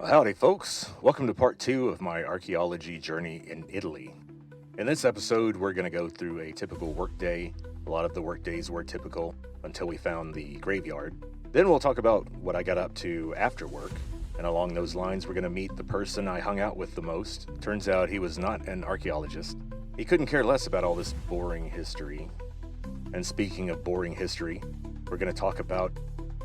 Well, howdy, folks. Welcome to part 2 of my archaeology journey in Italy. In this episode, we're going to go through a typical workday. A lot of the workdays were typical until we found the graveyard. Then we'll talk about what I got up to after work. And along those lines, we're going to meet the person I hung out with the most. Turns out he was not an archaeologist. He couldn't care less about all this boring history. And speaking of boring history, we're going to talk about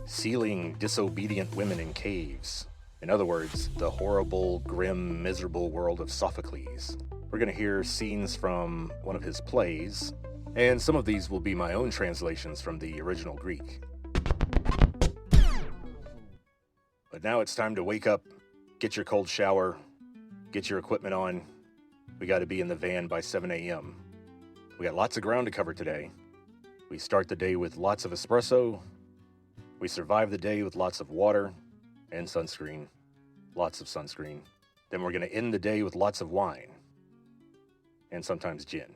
sealing disobedient women in caves. In other words, the horrible, grim, miserable world of Sophocles. We're going to hear scenes from one of his plays, and some of these will be my own translations from the original Greek. But now it's time to wake up, get your cold shower, get your equipment on. We got to be in the van by 7 a.m. We got lots of ground to cover today. We start the day with lots of espresso. We survive the day with lots of water and sunscreen. Lots of sunscreen. Then we're going to end the day with lots of wine. And sometimes gin.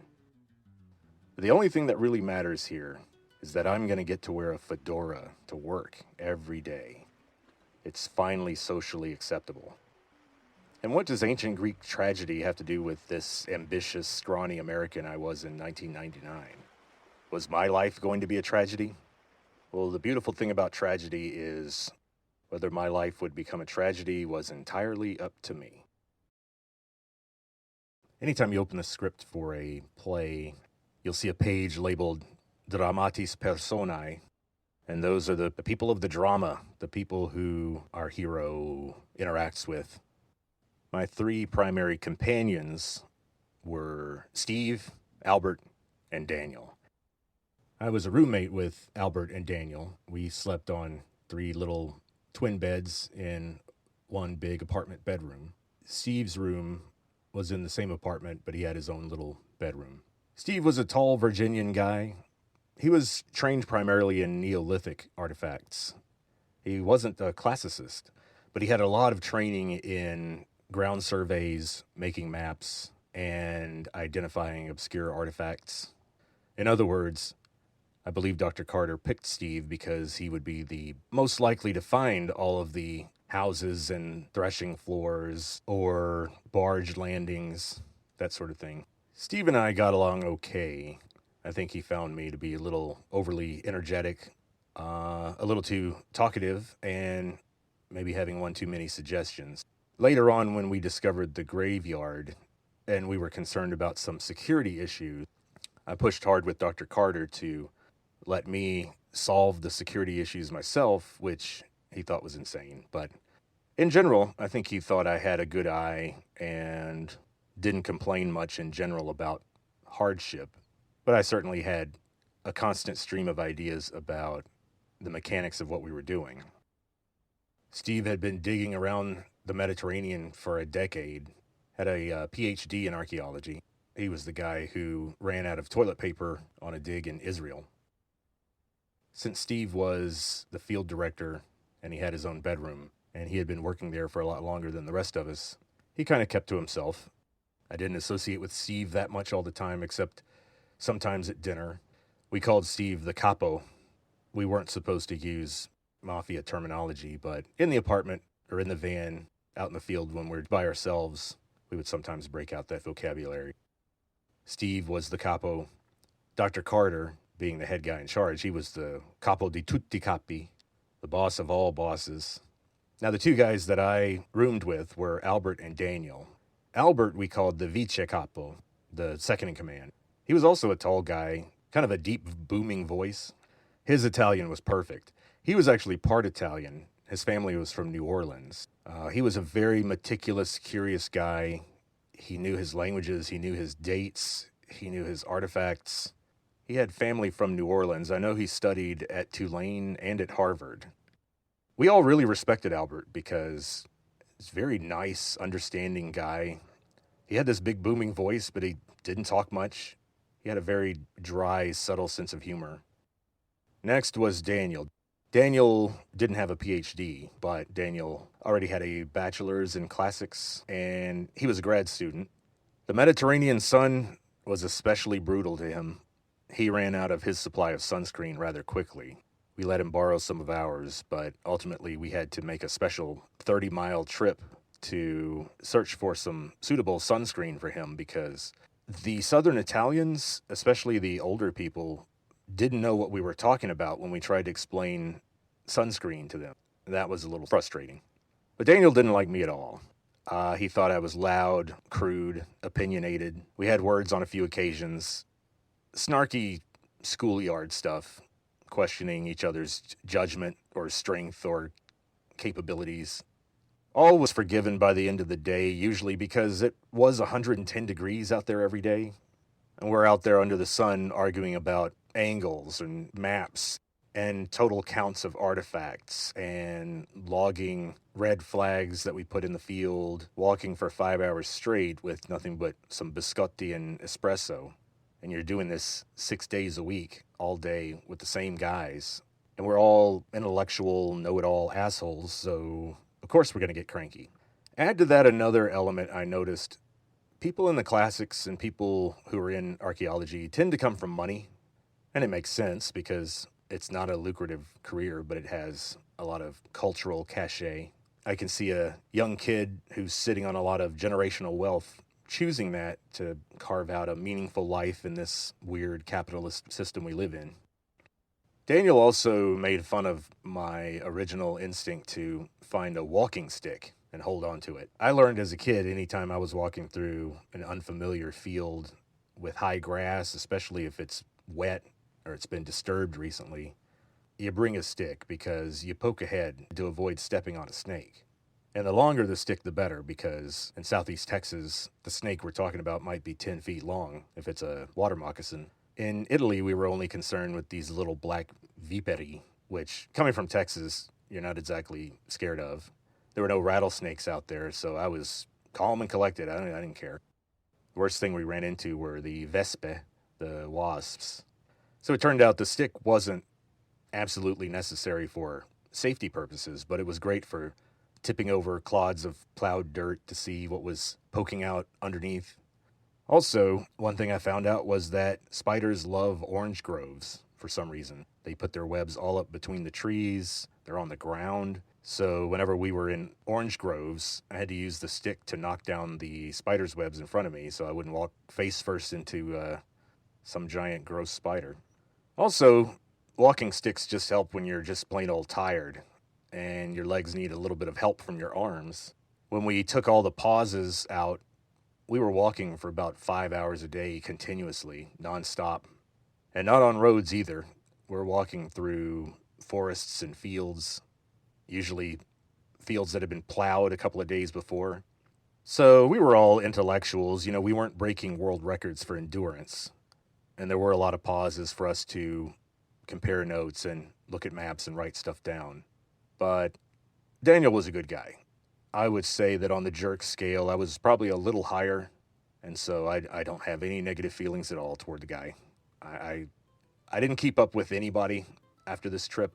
But the only thing that really matters here is that I'm going to get to wear a fedora to work every day. It's finally socially acceptable. And what does ancient Greek tragedy have to do with this ambitious, scrawny American I was in 1999? Was my life going to be a tragedy? Well, the beautiful thing about tragedy is whether my life would become a tragedy was entirely up to me. Anytime you open the script for a play, you'll see a page labeled Dramatis Personae, and those are the people of the drama, the people who our hero interacts with. My 3 primary companions were Steve, Albert, and Daniel. I was a roommate with Albert and Daniel. We slept on 3 little twin beds in one big apartment bedroom. Steve's room was in the same apartment, but he had his own little bedroom. Steve was a tall Virginian guy. He was trained primarily in Neolithic artifacts. He wasn't a classicist, but he had a lot of training in ground surveys, making maps, and identifying obscure artifacts. In other words, I believe Dr. Carter picked Steve because he would be the most likely to find all of the houses and threshing floors or barge landings, that sort of thing. Steve and I got along okay. I think he found me to be a little overly energetic, a little too talkative, and maybe having one too many suggestions. Later on, when we discovered the graveyard and we were concerned about some security issues, I pushed hard with Dr. Carter to let me solve the security issues myself, which he thought was insane. But in general, I think he thought I had a good eye and didn't complain much in general about hardship. But I certainly had a constant stream of ideas about the mechanics of what we were doing. Steve had been digging around the Mediterranean for a decade, had a PhD in archaeology. He was the guy who ran out of toilet paper on a dig in Israel. Since Steve was the field director and he had his own bedroom and he had been working there for a lot longer than the rest of us, he kind of kept to himself. I didn't associate with Steve that much all the time, except sometimes at dinner. We called Steve the capo. We weren't supposed to use mafia terminology, but in the apartment or in the van, out in the field when we're by ourselves, we would sometimes break out that vocabulary. Steve was the capo. Dr. Carter, being the head guy in charge, he was the capo di tutti capi, the boss of all bosses. Now, the 2 guys that I roomed with were Albert and Daniel. Albert we called the vice capo, the second in command. He was also a tall guy, kind of a deep, booming voice. His Italian was perfect. He was actually part Italian. His family was from New Orleans. He was a very meticulous, curious guy. He knew his languages, he knew his dates, he knew his artifacts. He had family from New Orleans. I know he studied at Tulane and at Harvard. We all really respected Albert because he's a very nice, understanding guy. He had this big booming voice, but he didn't talk much. He had a very dry, subtle sense of humor. Next was Daniel. Daniel didn't have a PhD, but Daniel already had a bachelor's in classics, and he was a grad student. The Mediterranean sun was especially brutal to him. He ran out of his supply of sunscreen rather quickly. We let him borrow some of ours, but ultimately we had to make a special 30-mile trip to search for some suitable sunscreen for him because the Southern Italians, especially the older people, didn't know what we were talking about when we tried to explain sunscreen to them. That was a little frustrating. But Daniel didn't like me at all. He thought I was loud, crude, opinionated. We had words on a few occasions. Snarky schoolyard stuff, questioning each other's judgment or strength or capabilities. All was forgiven by the end of the day, usually because it was 110 degrees out there every day. And we're out there under the sun arguing about angles and maps and total counts of artifacts and logging red flags that we put in the field, walking for 5 hours straight with nothing but some biscotti and espresso. And you're doing this 6 days a week, all day with the same guys. And we're all intellectual, know-it-all assholes, so of course we're going to get cranky. Add to that another element I noticed. People in the classics and people who are in archaeology tend to come from money. And it makes sense because it's not a lucrative career, but it has a lot of cultural cachet. I can see a young kid who's sitting on a lot of generational wealth choosing that to carve out a meaningful life in this weird capitalist system we live in. Daniel also made fun of my original instinct to find a walking stick and hold on to it. I learned as a kid, anytime I was walking through an unfamiliar field with high grass, especially if it's wet or it's been disturbed recently, you bring a stick because you poke ahead to avoid stepping on a snake. And the longer the stick, the better, because in southeast Texas, the snake we're talking about might be 10 feet long if it's a water moccasin. In Italy, we were only concerned with these little black viperi, which, coming from Texas, you're not exactly scared of. There were no rattlesnakes out there, so I was calm and collected. I didn't care. The worst thing we ran into were the vespe, the wasps. So it turned out the stick wasn't absolutely necessary for safety purposes, but it was great for tipping over clods of plowed dirt to see what was poking out underneath. Also, one thing I found out was that spiders love orange groves for some reason. They put their webs all up between the trees, they're on the ground. So whenever we were in orange groves, I had to use the stick to knock down the spider's webs in front of me so I wouldn't walk face first into some giant gross spider. Also, walking sticks just help when you're just plain old tired and your legs need a little bit of help from your arms. When we took all the pauses out, we were walking for about 5 hours a day continuously, nonstop. And not on roads either. We're walking through forests and fields, usually fields that had been plowed a couple of days before. So we were all intellectuals. We weren't breaking world records for endurance. And there were a lot of pauses for us to compare notes and look at maps and write stuff down. But Daniel was a good guy. I would say that on the jerk scale, I was probably a little higher, and so I don't have any negative feelings at all toward the guy. I didn't keep up with anybody after this trip,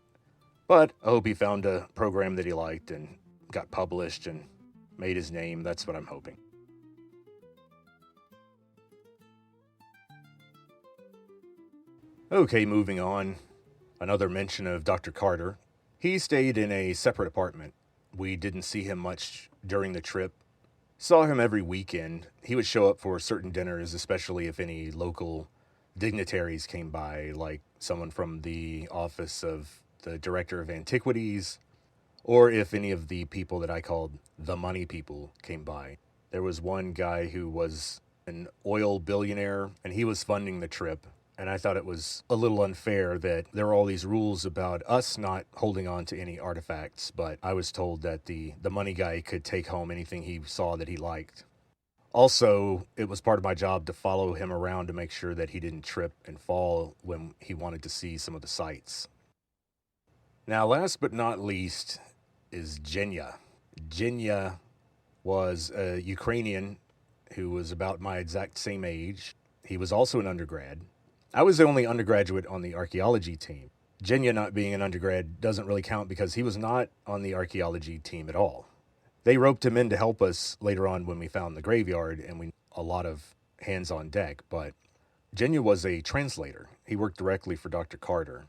but I hope he found a program that he liked and got published and made his name. That's what I'm hoping. Okay, moving on. Another mention of Dr. Carter. He stayed in a separate apartment. We didn't see him much during the trip. Saw him every weekend. He would show up for certain dinners, especially if any local dignitaries came by, like someone from the office of the director of antiquities, or if any of the people that I called the money people came by. There was one guy who was an oil billionaire, and he was funding the trip. And I thought it was a little unfair that there were all these rules about us not holding on to any artifacts, but I was told that the money guy could take home anything he saw that he liked. Also, it was part of my job to follow him around to make sure that he didn't trip and fall when he wanted to see some of the sights. Now, last but not least is Genya. Genya was a Ukrainian who was about my exact same age. He was also an undergrad. I was the only undergraduate on the archaeology team. Genya not being an undergrad doesn't really count because he was not on the archaeology team at all. They roped him in to help us later on when we found the graveyard, and we a lot of hands on deck, but Genya was a translator. He worked directly for Dr. Carter.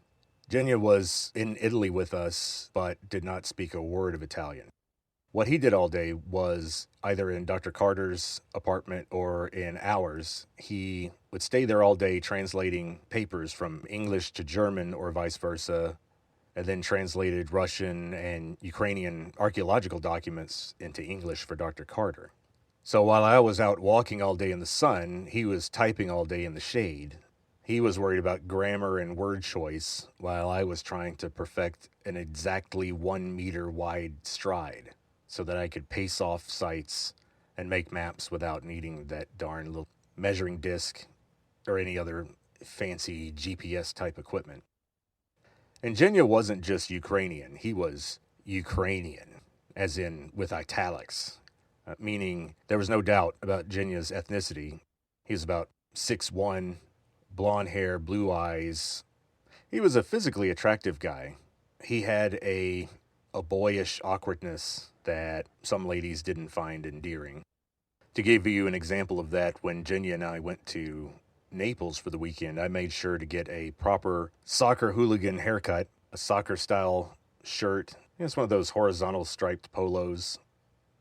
Genya was in Italy with us, but did not speak a word of Italian. What he did all day was either in Dr. Carter's apartment or in ours. He would stay there all day translating papers from English to German or vice versa, and then translated Russian and Ukrainian archaeological documents into English for Dr. Carter. So while I was out walking all day in the sun, he was typing all day in the shade. He was worried about grammar and word choice, while I was trying to perfect an exactly 1 meter wide stride so that I could pace off sites and make maps without needing that darn little measuring disc or any other fancy GPS type equipment. And Genya wasn't just Ukrainian, he was Ukrainian, as in with italics, meaning there was no doubt about Genya's ethnicity. He was about 6'1", blonde hair, blue eyes. He was a physically attractive guy. He had a boyish awkwardness that some ladies didn't find endearing. To give you an example of that, when Genya and I went to Naples for the weekend, I made sure to get a proper soccer hooligan haircut, a soccer-style shirt. It's one of those horizontal striped polos,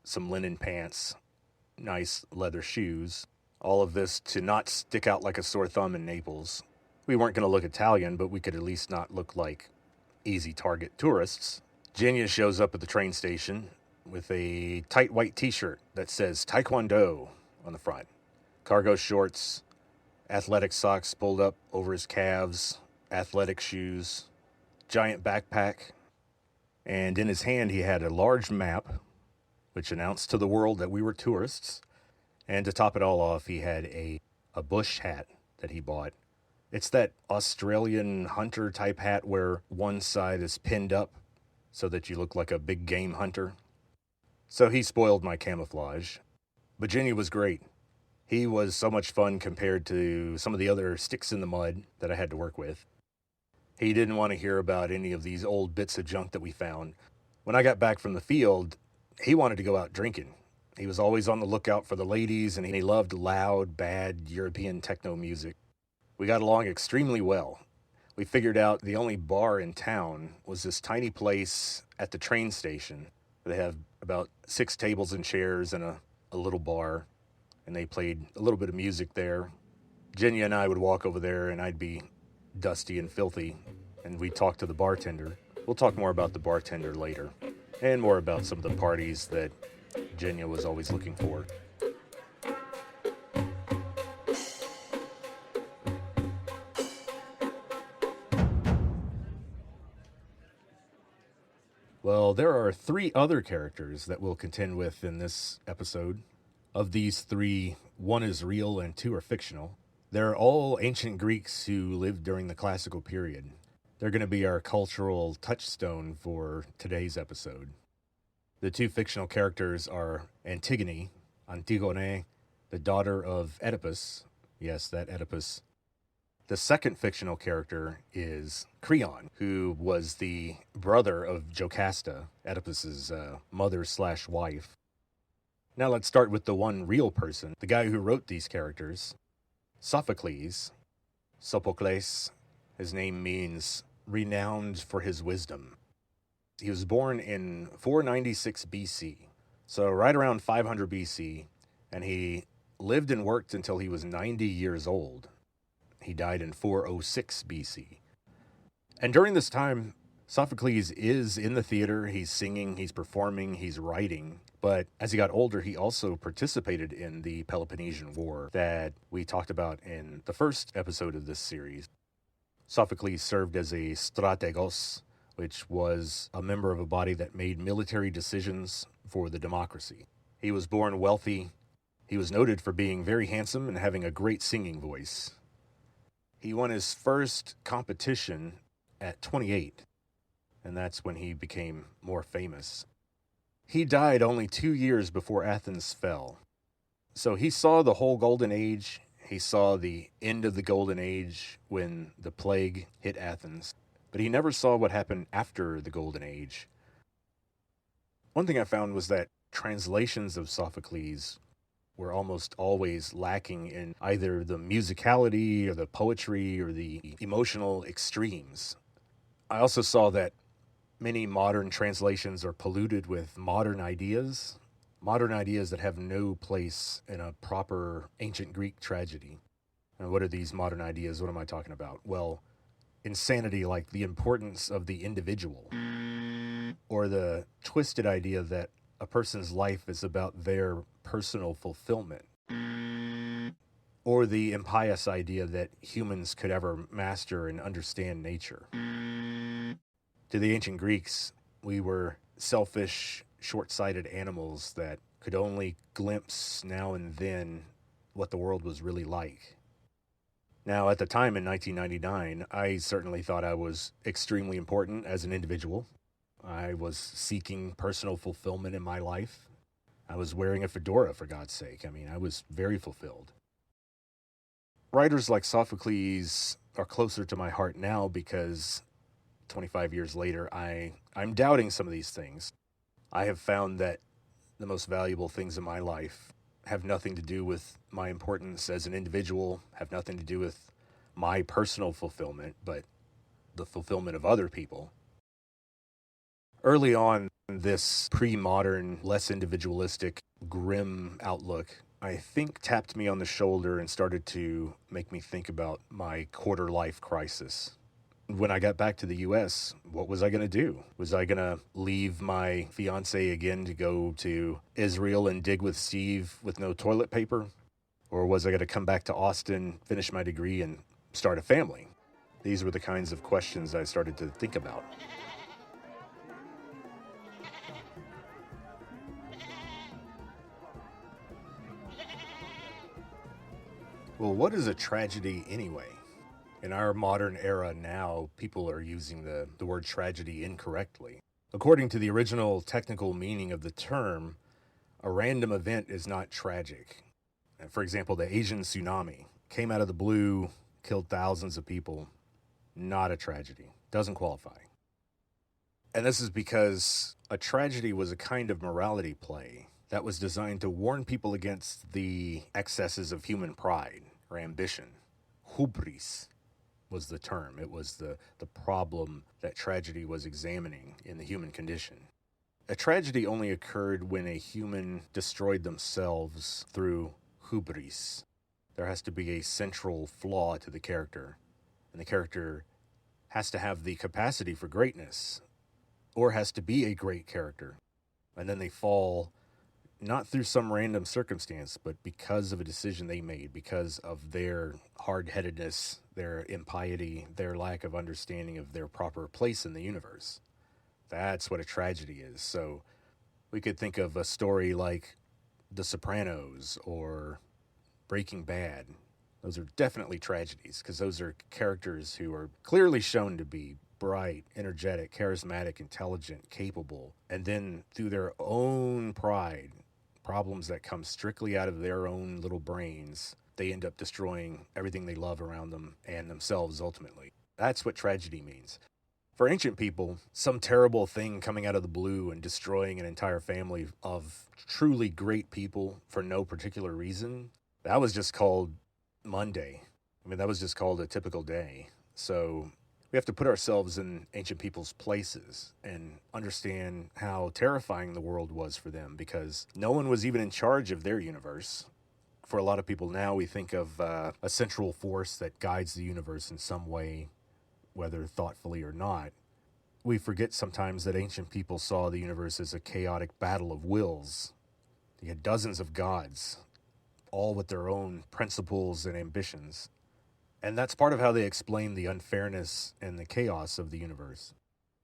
some linen pants, nice leather shoes. All of this to not stick out like a sore thumb in Naples. We weren't going to look Italian, but we could at least not look like easy target tourists. Genya shows up at the train station with a tight white t-shirt that says Taekwondo on the front. Cargo shorts, athletic socks pulled up over his calves, athletic shoes, giant backpack, and in his hand he had a large map which announced to the world that we were tourists. And to top it all off, he had a bush hat that he bought. It's that Australian hunter type hat where one side is pinned up so that you look like a big game hunter. So he spoiled my camouflage. But Genya was great. He was so much fun compared to some of the other sticks in the mud that I had to work with. He didn't want to hear about any of these old bits of junk that we found. When I got back from the field, he wanted to go out drinking. He was always on the lookout for the ladies, and he loved loud, bad European techno music. We got along extremely well. We figured out the only bar in town was this tiny place at the train station. They have about 6 tables and chairs and a little bar, and they played a little bit of music there. Genya and I would walk over there, and I'd be dusty and filthy, and we'd talk to the bartender. We'll talk more about the bartender later, and more about some of the parties that Genya was always looking for. Well, there are 3 other characters that we'll contend with in this episode. Of these 3, 1 is real and 2 are fictional. They're all ancient Greeks who lived during the classical period. They're going to be our cultural touchstone for today's episode. The 2 fictional characters are Antigone, the daughter of Oedipus. Yes, that Oedipus. The second fictional character is Creon, who was the brother of Jocasta, Oedipus's mother/wife. Now let's start with the one real person, the guy who wrote these characters, Sophocles. Sophocles, his name means renowned for his wisdom. He was born in 496 BC, so right around 500 BC, and he lived and worked until he was 90 years old. He died in 406 BC. And during this time, Sophocles is in the theater, he's singing, he's performing, he's writing. But as he got older, he also participated in the Peloponnesian War that we talked about in the first episode of this series. Sophocles served as a strategos, which was a member of a body that made military decisions for the democracy. He was born wealthy. He was noted for being very handsome and having a great singing voice. He won his first competition at 28, and that's when he became more famous. He died only 2 years before Athens fell. So he saw the whole Golden Age. He saw the end of the Golden Age when the plague hit Athens. But he never saw what happened after the Golden Age. One thing I found was that translations of Sophocles were almost always lacking in either the musicality or the poetry or the emotional extremes. I also saw that many modern translations are polluted with modern ideas that have no place in a proper ancient Greek tragedy. And what are these modern ideas? What am I talking about? Well, insanity, like the importance of the individual, or the twisted idea that a person's life is about their personal fulfillment, or the impious idea that humans could ever master and understand nature. To the ancient Greeks, we were selfish, short-sighted animals that could only glimpse now and then what the world was really like. Now, at the time in 1999, I certainly thought I was extremely important as an individual. I was seeking personal fulfillment in my life. I was wearing a fedora, for God's sake. I mean, I was very fulfilled. Writers like Sophocles are closer to my heart now because 25 years later, I'm doubting some of these things. I have found that the most valuable things in my life have nothing to do with my importance as an individual, have nothing to do with my personal fulfillment, but the fulfillment of other people. Early on, this pre-modern, less individualistic, grim outlook, I think, tapped me on the shoulder and started to make me think about my quarter-life crisis. When I got back to the U.S., what was I going to do? Was I going to leave my fiance again to go to Israel and dig with Steve with no toilet paper? Or was I going to come back to Austin, finish my degree, and start a family? These were the kinds of questions I started to think about. Well, what is a tragedy anyway? In our modern era now, people are using the word tragedy incorrectly. According to the original technical meaning of the term, a random event is not tragic. For example, the Asian tsunami came out of the blue, killed thousands of people. Not a tragedy. Doesn't qualify. And this is because a tragedy was a kind of morality play that was designed to warn people against the excesses of human pride or ambition. Hubris was the term. It was the problem that tragedy was examining in the human condition. A tragedy only occurred when a human destroyed themselves through hubris. There has to be a central flaw to the character, and the character has to have the capacity for greatness, or has to be a great character. And then they fall not through some random circumstance, but because of a decision they made, because of their hard-headedness, their impiety, their lack of understanding of their proper place in the universe. That's what a tragedy is. So we could think of a story like The Sopranos or Breaking Bad. Those are definitely tragedies because those are characters who are clearly shown to be bright, energetic, charismatic, intelligent, capable, and then through their own pride, problems that come strictly out of their own little brains, they end up destroying everything they love around them and themselves ultimately. That's what tragedy means. For ancient people, some terrible thing coming out of the blue and destroying an entire family of truly great people for no particular reason, that was just called Monday. I mean, that was just called a typical day. So we have to put ourselves in ancient people's places and understand how terrifying the world was for them because no one was even in charge of their universe. For a lot of people now, we think of a central force that guides the universe in some way, whether thoughtfully or not. We forget sometimes that ancient people saw the universe as a chaotic battle of wills. They had dozens of gods, all with their own principles and ambitions. And that's part of how they explain the unfairness and the chaos of the universe.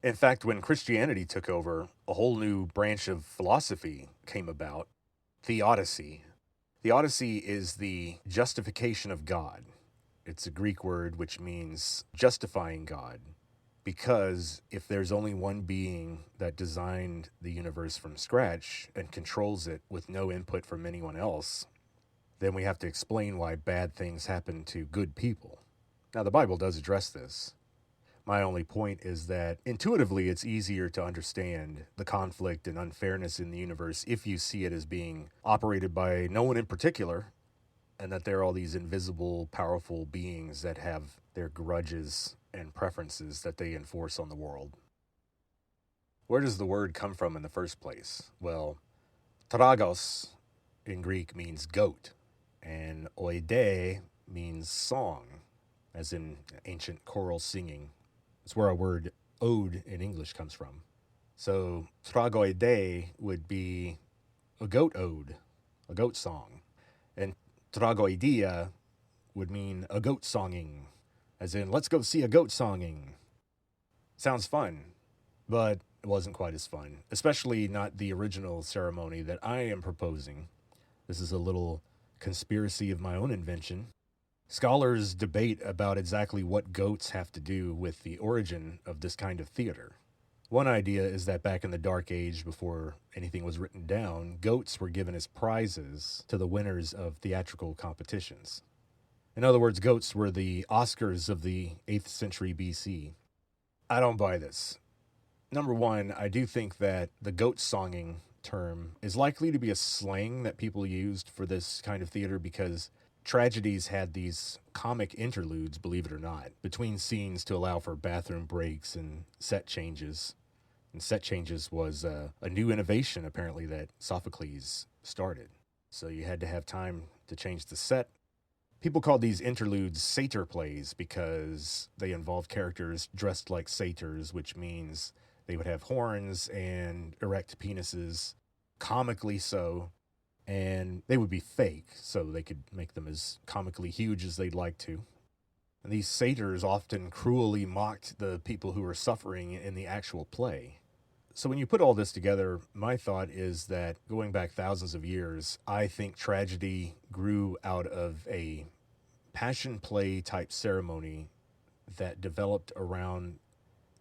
In fact, when Christianity took over, a whole new branch of philosophy came about, theodicy. Theodicy is the justification of God. It's a Greek word which means justifying God. Because if there's only one being that designed the universe from scratch and controls it with no input from anyone else, then we have to explain why bad things happen to good people. Now, the Bible does address this. My only point is that intuitively it's easier to understand the conflict and unfairness in the universe if you see it as being operated by no one in particular, and that there are all these invisible, powerful beings that have their grudges and preferences that they enforce on the world. Where does the word come from in the first place? Well, tragos in Greek means goat, and oide means song, as in ancient choral singing. It's where our word ode in English comes from. So tragoide would be a goat ode, a goat song. And tragoidia would mean a goat songing, as in, let's go see a goat songing. Sounds fun, but it wasn't quite as fun, especially not the original ceremony that I am proposing. This is a little conspiracy of my own invention. Scholars debate about exactly what goats have to do with the origin of this kind of theater. One idea is that back in the Dark Age, before anything was written down, goats were given as prizes to the winners of theatrical competitions. In other words, goats were the Oscars of the 8th century BC. I don't buy this. Number one, I do think that the goat songing term is likely to be a slang that people used for this kind of theater because tragedies had these comic interludes, believe it or not, between scenes to allow for bathroom breaks and set changes. And set changes was a new innovation, apparently, that Sophocles started. So you had to have time to change the set. People called these interludes satyr plays because they involved characters dressed like satyrs, which means they would have horns and erect penises, comically so, and they would be fake, so they could make them as comically huge as they'd like to. And these satyrs often cruelly mocked the people who were suffering in the actual play. So when you put all this together, my thought is that going back thousands of years, I think tragedy grew out of a passion play type ceremony that developed around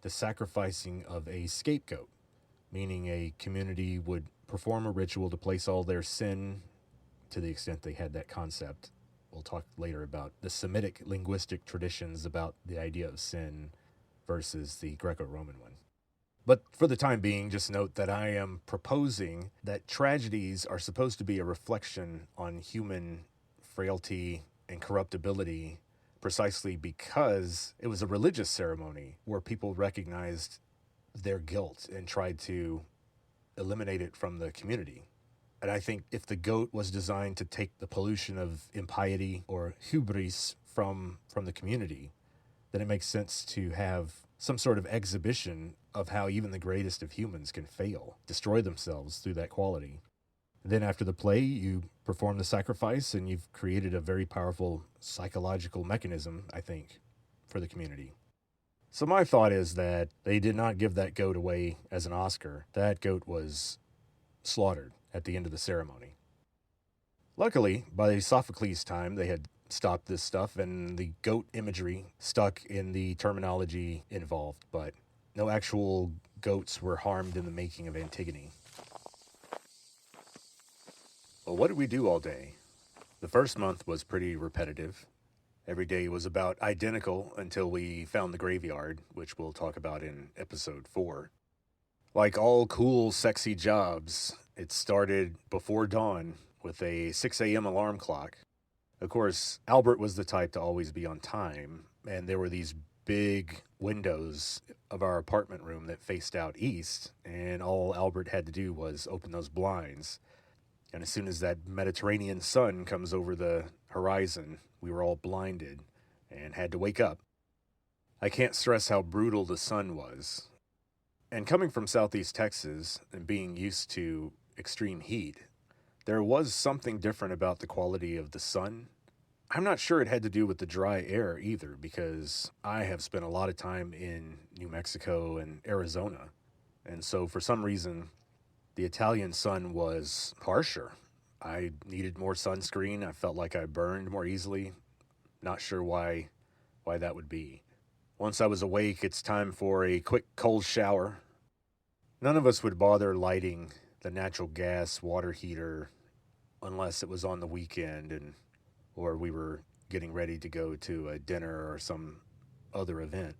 the sacrificing of a scapegoat, meaning a community would perform a ritual to place all their sin, to the extent they had that concept. We'll talk later about the Semitic linguistic traditions about the idea of sin versus the Greco-Roman one. But for the time being, just note that I am proposing that tragedies are supposed to be a reflection on human frailty and corruptibility precisely because it was a religious ceremony where people recognized their guilt and tried to eliminate it from the community. And I think if the goat was designed to take the pollution of impiety or hubris from the community, then it makes sense to have some sort of exhibition of how even the greatest of humans can fail, destroy themselves through that quality. Then after the play, you perform the sacrifice, and you've created a very powerful psychological mechanism, I think, for the community. So my thought is that they did not give that goat away as an Oscar. That goat was slaughtered at the end of the ceremony. Luckily, by Sophocles' time, they had stopped this stuff, and the goat imagery stuck in the terminology involved, but no actual goats were harmed in the making of Antigone. Well, what did we do all day? The first month was pretty repetitive. Every day was about identical until we found the graveyard, which we'll talk about in episode 4. Like all cool, sexy jobs, it started before dawn with a 6 a.m. alarm clock. Of course, Albert was the type to always be on time, and there were these big windows of our apartment room that faced out east, and all Albert had to do was open those blinds. And as soon as that Mediterranean sun comes over the horizon, we were all blinded and had to wake up. I can't stress how brutal the sun was. And coming from Southeast Texas and being used to extreme heat, there was something different about the quality of the sun. I'm not sure it had to do with the dry air either, because I have spent a lot of time in New Mexico and Arizona. And so for some reason, the Italian sun was harsher. I needed more sunscreen. I felt like I burned more easily. Not sure why that would be. Once I was awake, it's time for a quick cold shower. None of us would bother lighting the natural gas water heater unless it was on the weekend or we were getting ready to go to a dinner or some other event.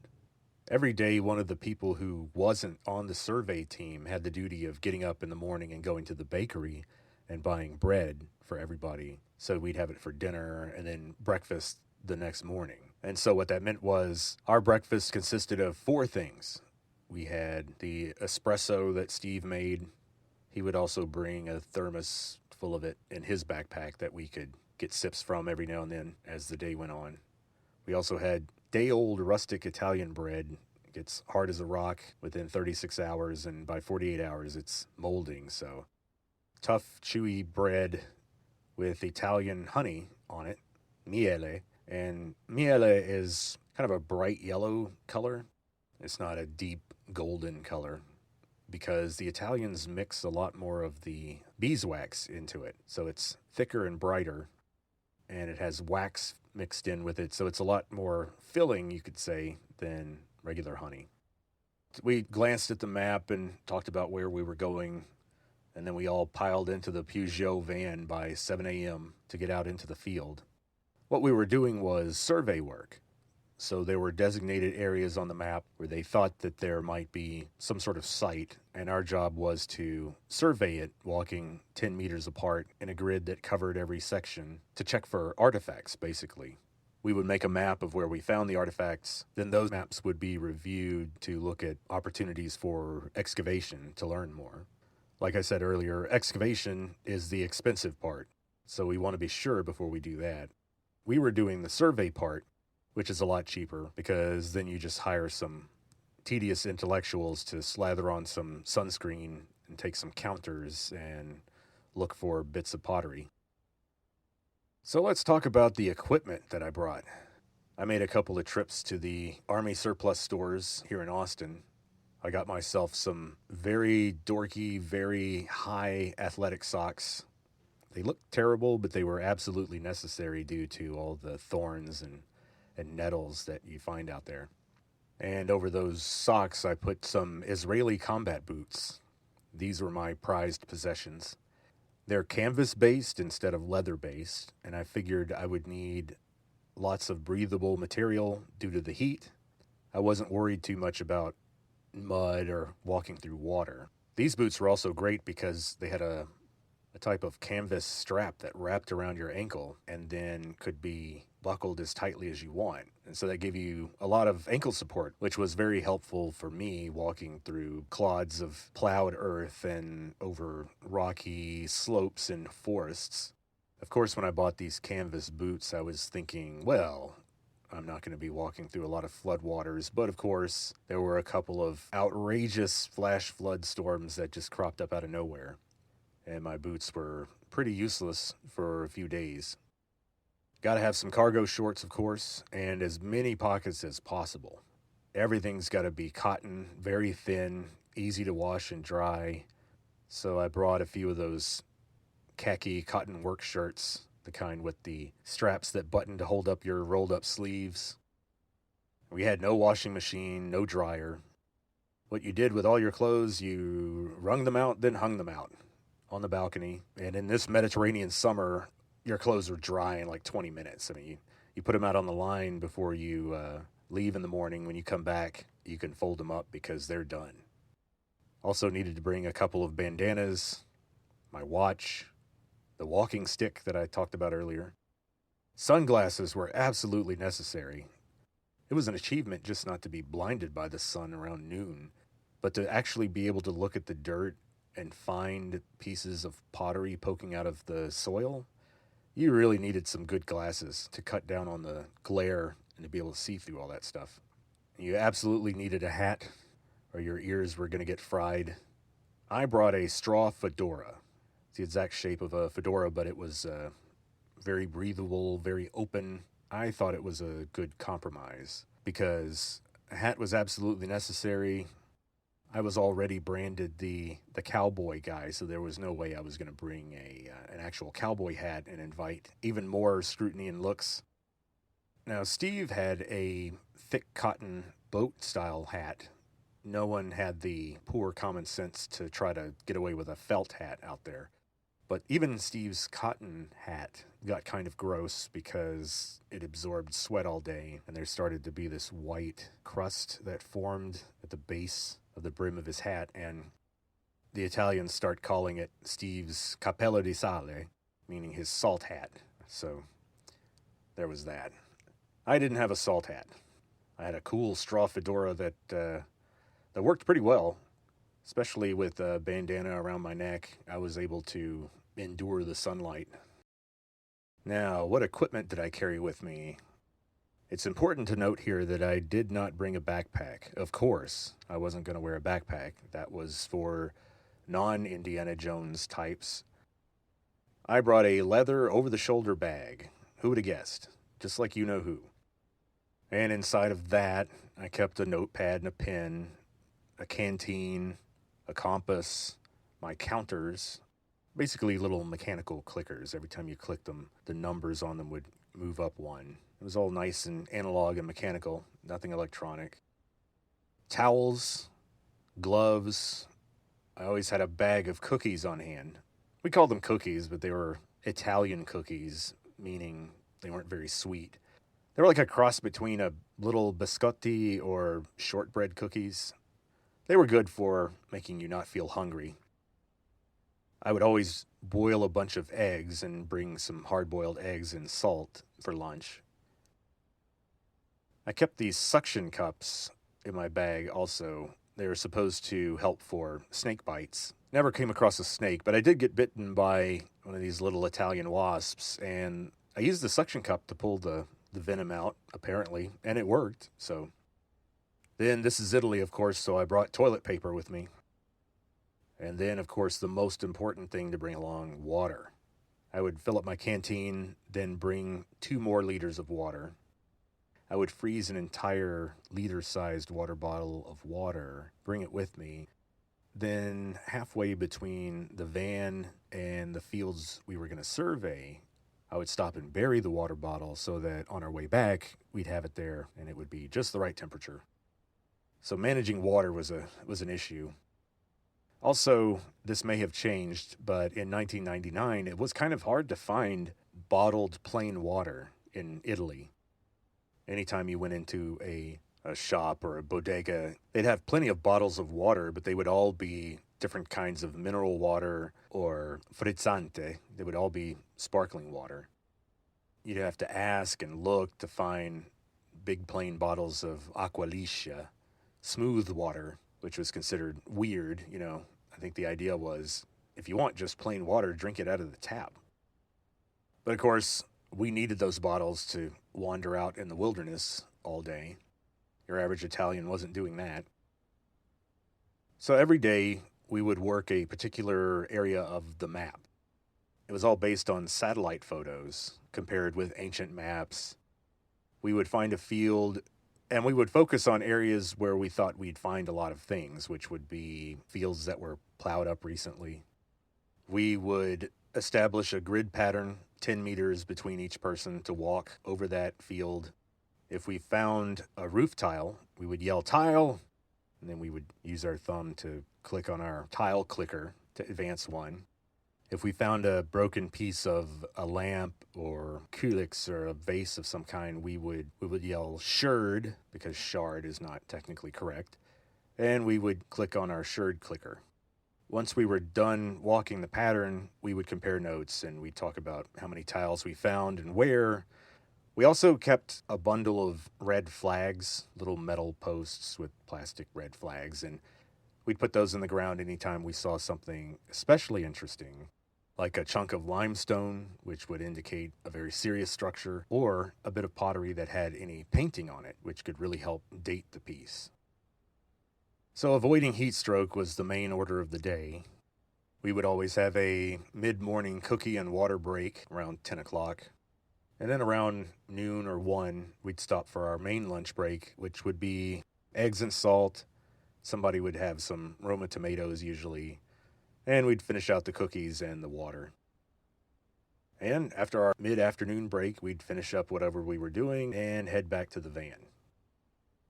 Every day, one of the people who wasn't on the survey team had the duty of getting up in the morning and going to the bakery and buying bread for everybody. So we'd have it for dinner and then breakfast the next morning. And so what that meant was our breakfast consisted of 4 things. We had the espresso that Steve made. He would also bring a thermos full of it in his backpack that we could get sips from every now and then as the day went on. We also had day-old rustic Italian bread. It gets hard as a rock within 36 hours, and by 48 hours it's molding. So tough, chewy bread with Italian honey on it, miele. And miele is kind of a bright yellow color. It's not a deep golden color because the Italians mix a lot more of the beeswax into it. So it's thicker and brighter, and it has wax mixed in with it. So it's a lot more filling, you could say, than regular honey. We glanced at the map and talked about where we were going, and then we all piled into the Peugeot van by 7 a.m. to get out into the field. What we were doing was survey work. So there were designated areas on the map where they thought that there might be some sort of site, and our job was to survey it, walking 10 meters apart in a grid that covered every section to check for artifacts, basically. We would make a map of where we found the artifacts, then those maps would be reviewed to look at opportunities for excavation to learn more. Like I said earlier, excavation is the expensive part, so we want to be sure before we do that. We were doing the survey part, which is a lot cheaper because then you just hire some tedious intellectuals to slather on some sunscreen and take some counters and look for bits of pottery. So let's talk about the equipment that I brought. I made a couple of trips to the Army surplus stores here in Austin. I got myself some very dorky, very high athletic socks. They looked terrible, but they were absolutely necessary due to all the thorns and nettles that you find out there. And over those socks, I put some Israeli combat boots. These were my prized possessions. They're canvas-based instead of leather-based, and I figured I would need lots of breathable material due to the heat. I wasn't worried too much about mud or walking through water. These boots were also great because they had a type of canvas strap that wrapped around your ankle and then could be buckled as tightly as you want. And so that gave you a lot of ankle support, which was very helpful for me walking through clods of plowed earth and over rocky slopes and forests. Of course, when I bought these canvas boots, I was thinking, well, I'm not going to be walking through a lot of floodwaters, but of course, there were a couple of outrageous flash flood storms that just cropped up out of nowhere, and my boots were pretty useless for a few days. Got to have some cargo shorts, of course, and as many pockets as possible. Everything's got to be cotton, very thin, easy to wash and dry. So I brought a few of those khaki cotton work shirts, the kind with the straps that button to hold up your rolled up sleeves. We had no washing machine, no dryer. What you did with all your clothes, you wrung them out, then hung them out on the balcony. And in this Mediterranean summer, your clothes are dry in like 20 minutes. I mean, you put them out on the line before you leave in the morning. When you come back, you can fold them up because they're done. Also needed to bring a couple of bandanas, my watch, the walking stick that I talked about earlier. Sunglasses were absolutely necessary. It was an achievement just not to be blinded by the sun around noon, but to actually be able to look at the dirt and find pieces of pottery poking out of the soil. You really needed some good glasses to cut down on the glare and to be able to see through all that stuff. You absolutely needed a hat or your ears were going to get fried. I brought a straw fedora. It's the exact shape of a fedora, but it was very breathable, very open. I thought it was a good compromise because a hat was absolutely necessary. I was already branded the cowboy guy, so there was no way I was going to bring an actual cowboy hat and invite even more scrutiny and looks. Now, Steve had a thick cotton boat-style hat. No one had the poor common sense to try to get away with a felt hat out there. But even Steve's cotton hat got kind of gross because it absorbed sweat all day, and there started to be this white crust that formed at the base of the brim of his hat, and the Italians start calling it Steve's cappello di sale, meaning his salt hat. So there was that. I didn't have a salt hat. I had a cool straw fedora that worked pretty well, especially with a bandana around my neck. I was able to endure the sunlight. Now, what equipment did I carry with me? It's important to note here that I did not bring a backpack. Of course, I wasn't going to wear a backpack. That was for non-Indiana Jones types. I brought a leather over-the-shoulder bag. Who would have guessed? Just like you know who. And inside of that, I kept a notepad and a pen, a canteen, a compass, my counters, basically little mechanical clickers. Every time you clicked them, the numbers on them would move up one. It was all nice and analog and mechanical, nothing electronic. Towels, gloves. I always had a bag of cookies on hand. We called them cookies, but they were Italian cookies, meaning they weren't very sweet. They were like a cross between a little biscotti or shortbread cookies. They were good for making you not feel hungry. I would always boil a bunch of eggs and bring some hard-boiled eggs and salt for lunch. I kept these suction cups in my bag also. They were supposed to help for snake bites. Never came across a snake, but I did get bitten by one of these little Italian wasps, and I used the suction cup to pull the venom out, apparently, and it worked, so. Then, this is Italy, of course, so I brought toilet paper with me. And then, of course, the most important thing to bring along, water. I would fill up my canteen, then bring 2 more liters of water. I would freeze an entire liter-sized water bottle of water, bring it with me. Then halfway between the van and the fields we were going to survey, I would stop and bury the water bottle so that on our way back, we'd have it there and it would be just the right temperature. So managing water was an issue. Also, this may have changed, but in 1999, it was kind of hard to find bottled plain water in Italy. Anytime you went into a shop or a bodega, they'd have plenty of bottles of water, but they would all be different kinds of mineral water or frizzante. They would all be sparkling water. You'd have to ask and look to find big plain bottles of acqua liscia, smooth water, which was considered weird. I think the idea was, if you want just plain water, drink it out of the tap. But of course, we needed those bottles to wander out in the wilderness all day. Your average Italian wasn't doing that. So every day, we would work a particular area of the map. It was all based on satellite photos compared with ancient maps. We would find a field, and we would focus on areas where we thought we'd find a lot of things, which would be fields that were plowed up recently. We would establish a grid pattern, 10 meters between each person to walk over that field. If we found a roof tile, we would yell tile, and then we would use our thumb to click on our tile clicker to advance one. If we found a broken piece of a lamp or culex or a vase of some kind, we would yell sherd, because shard is not technically correct, and we would click on our sherd clicker. Once we were done walking the pattern, we would compare notes and we'd talk about how many tiles we found and where. We also kept a bundle of red flags, little metal posts with plastic red flags, and we'd put those in the ground anytime we saw something especially interesting, like a chunk of limestone, which would indicate a very serious structure, or a bit of pottery that had any painting on it, which could really help date the piece. So avoiding heat stroke was the main order of the day. We would always have a mid-morning cookie and water break around 10 o'clock. And then around noon or 1, we'd stop for our main lunch break, which would be eggs and salt. Somebody would have some Roma tomatoes usually. And we'd finish out the cookies and the water. And after our mid-afternoon break, we'd finish up whatever we were doing and head back to the van.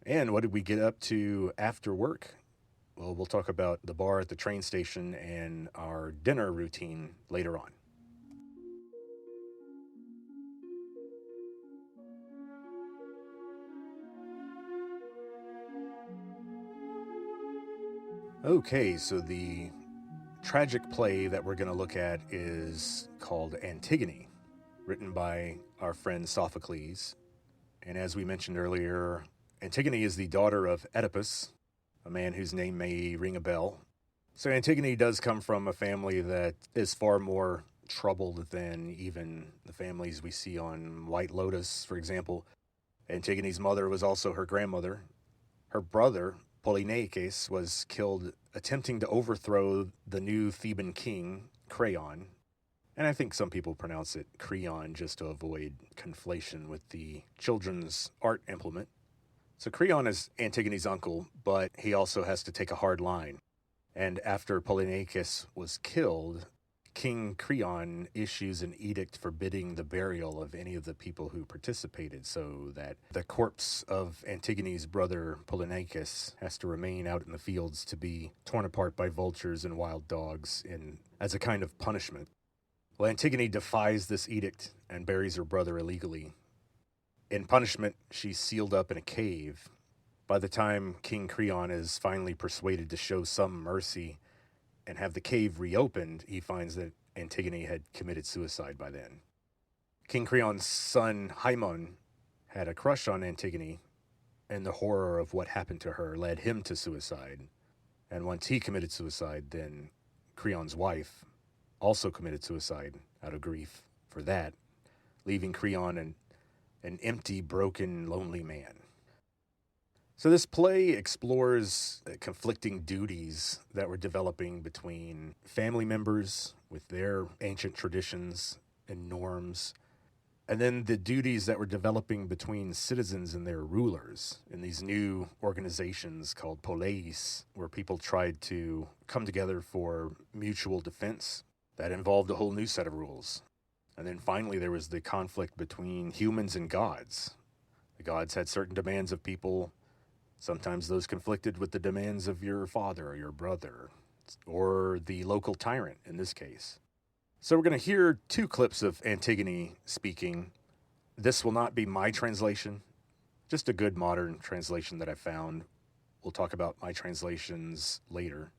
And what did we get up to after work? Well, we'll talk about the bar at the train station and our dinner routine later on. Okay, so the tragic play that we're going to look at is called Antigone, written by our friend Sophocles. And as we mentioned earlier, Antigone is the daughter of Oedipus, a man whose name may ring a bell. So Antigone does come from a family that is far more troubled than even the families we see on White Lotus, for example. Antigone's mother was also her grandmother. Her brother, Polyneikes, was killed attempting to overthrow the new Theban king, Creon. And I think some people pronounce it Creon just to avoid conflation with the children's art implement. So Creon is Antigone's uncle, but he also has to take a hard line. And after Polyneikes was killed, King Creon issues an edict forbidding the burial of any of the people who participated, so that the corpse of Antigone's brother Polyneikes has to remain out in the fields to be torn apart by vultures and wild dogs as a kind of punishment. Well, Antigone defies this edict and buries her brother illegally. In punishment, she's sealed up in a cave. By the time King Creon is finally persuaded to show some mercy and have the cave reopened, he finds that Antigone had committed suicide by then. King Creon's son, Haemon, had a crush on Antigone, and the horror of what happened to her led him to suicide. And once he committed suicide, then Creon's wife also committed suicide out of grief for that, leaving Creon an empty, broken, lonely man. So this play explores conflicting duties that were developing between family members with their ancient traditions and norms, and then the duties that were developing between citizens and their rulers in these new organizations called poleis, where people tried to come together for mutual defense that involved a whole new set of rules. And then finally there was the conflict between humans and gods. The gods had certain demands of people. Sometimes those conflicted with the demands of your father or your brother, or the local tyrant in this case. So we're going to hear two clips of Antigone speaking. This will not be my translation, just a good modern translation that I found. We'll talk about my translations later.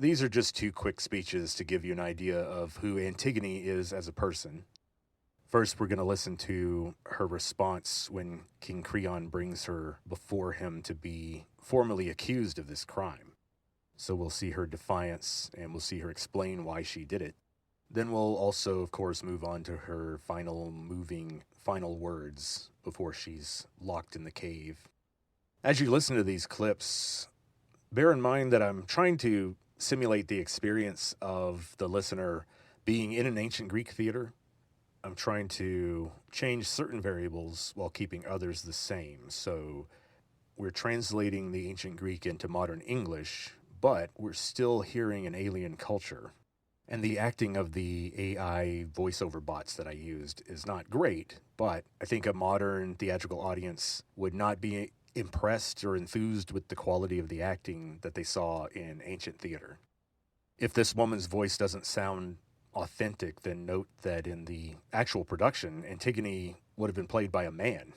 These are just two quick speeches to give you an idea of who Antigone is as a person. First, we're going to listen to her response when King Creon brings her before him to be formally accused of this crime. So we'll see her defiance, and we'll see her explain why she did it. Then we'll also, of course, move on to her final words before she's locked in the cave. As you listen to these clips, bear in mind that I'm trying to simulate the experience of the listener being in an ancient Greek theater. I'm trying to change certain variables while keeping others the same. So we're translating the ancient Greek into modern English, but we're still hearing an alien culture. And the acting of the AI voiceover bots that I used is not great, but I think a modern theatrical audience would not be impressed or enthused with the quality of the acting that they saw in ancient theater. If this woman's voice doesn't sound authentic, then note that in the actual production, Antigone would have been played by a man.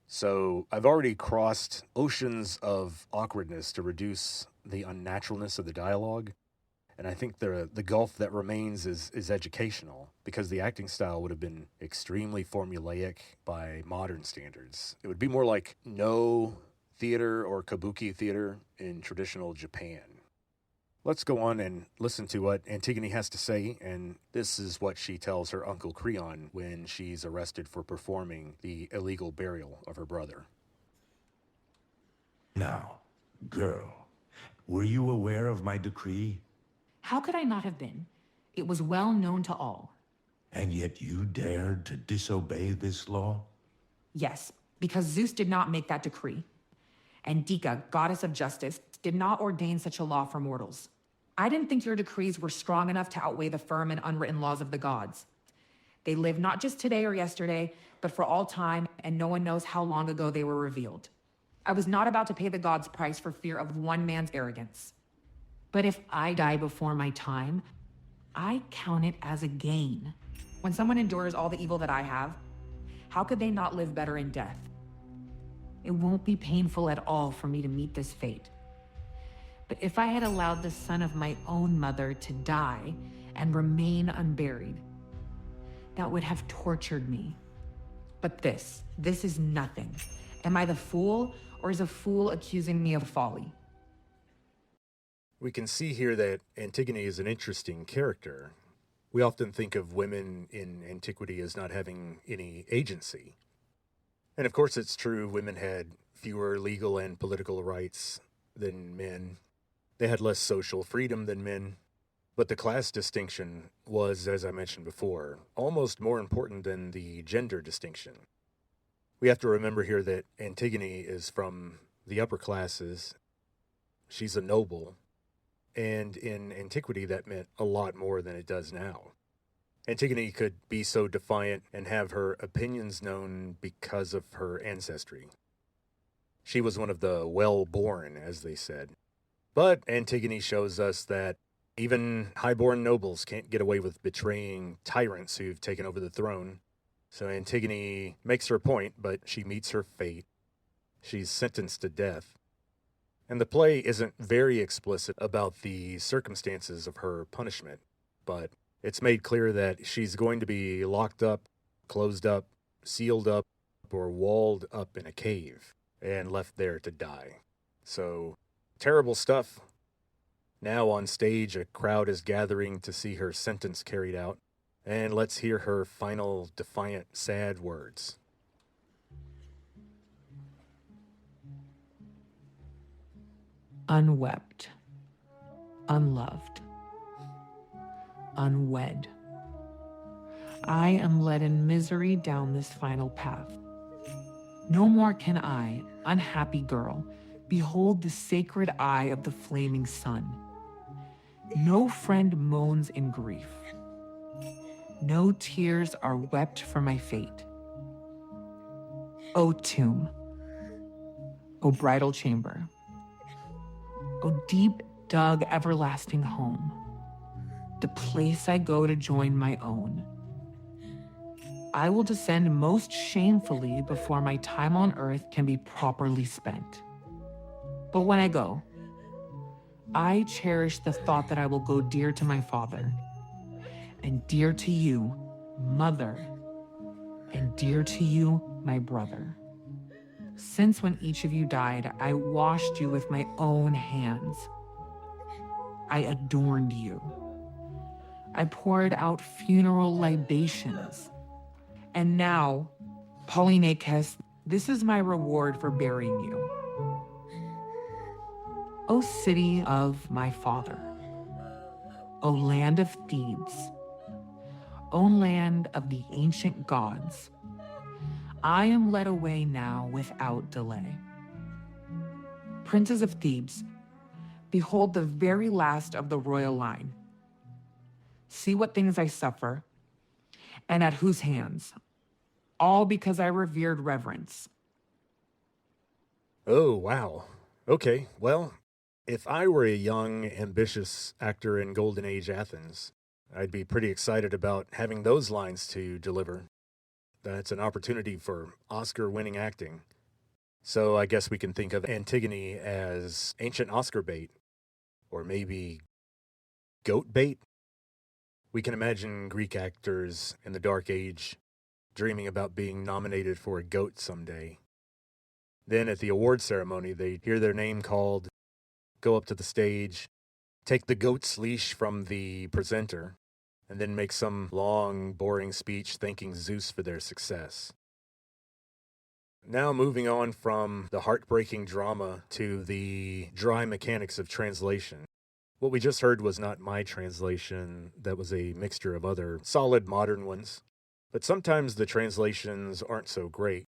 So I've already crossed oceans of awkwardness to reduce the unnaturalness of the dialogue. And I think the gulf that remains is educational, because the acting style would have been extremely formulaic by modern standards. It would be more like no theater or kabuki theater in traditional Japan. Let's go on and listen to what Antigone has to say, and this is what she tells her uncle Creon when she's arrested for performing the illegal burial of her brother. Now, girl, were you aware of my decree? How could I not have been? It was well known to all. And yet you dared to disobey this law? Yes, because Zeus did not make that decree. And Dika, goddess of justice, did not ordain such a law for mortals. I didn't think your decrees were strong enough to outweigh the firm and unwritten laws of the gods. They live not just today or yesterday, but for all time, and no one knows how long ago they were revealed. I was not about to pay the gods' price for fear of one man's arrogance. But if I die before my time, I count it as a gain. When someone endures all the evil that I have, how could they not live better in death? It won't be painful at all for me to meet this fate. But if I had allowed the son of my own mother to die and remain unburied, that would have tortured me. But this is nothing. Am I the fool, or is a fool accusing me of folly? We can see here that Antigone is an interesting character. We often think of women in antiquity as not having any agency. And of course, it's true, women had fewer legal and political rights than men. They had less social freedom than men. But the class distinction was, as I mentioned before, almost more important than the gender distinction. We have to remember here that Antigone is from the upper classes. She's a noble. And in antiquity, that meant a lot more than it does now. Antigone could be so defiant and have her opinions known because of her ancestry. She was one of the well-born, as they said. But Antigone shows us that even high-born nobles can't get away with betraying tyrants who've taken over the throne. So Antigone makes her point, but she meets her fate. She's sentenced to death. And the play isn't very explicit about the circumstances of her punishment, but it's made clear that she's going to be locked up, closed up, sealed up, or walled up in a cave and left there to die. So, terrible stuff. Now on stage, a crowd is gathering to see her sentence carried out, and let's hear her final defiant, sad words. Unwept, unloved, unwed. I am led in misery down this final path. No more can I, unhappy girl, behold the sacred eye of the flaming sun. No friend moans in grief. No tears are wept for my fate. O tomb, O bridal chamber, O deep dug everlasting home, the place I go to join my own. I will descend most shamefully before my time on earth can be properly spent. But when I go, I cherish the thought that I will go dear to my father, and dear to you, mother, and dear to you, my brother. Since when each of you died, I washed you with my own hands. I adorned you. I poured out funeral libations. And now, Polyneikes, this is my reward for burying you. O city of my father, O land of Thebes, O land of the ancient gods, I am led away now without delay. Princes of Thebes, behold the very last of the royal line. See what things I suffer, and at whose hands, all because I revered reverence. Oh, wow. Okay, well, if I were a young, ambitious actor in Golden Age Athens, I'd be pretty excited about having those lines to deliver. That's an opportunity for Oscar-winning acting. So I guess we can think of Antigone as ancient Oscar bait, or maybe goat bait. We can imagine Greek actors in the Dark Age dreaming about being nominated for a goat someday. Then at the award ceremony, they hear their name called, go up to the stage, take the goat's leash from the presenter, and then make some long, boring speech thanking Zeus for their success. Now moving on from the heartbreaking drama to the dry mechanics of translation. What we just heard was not my translation, that was a mixture of other solid modern ones. But sometimes the translations aren't so great.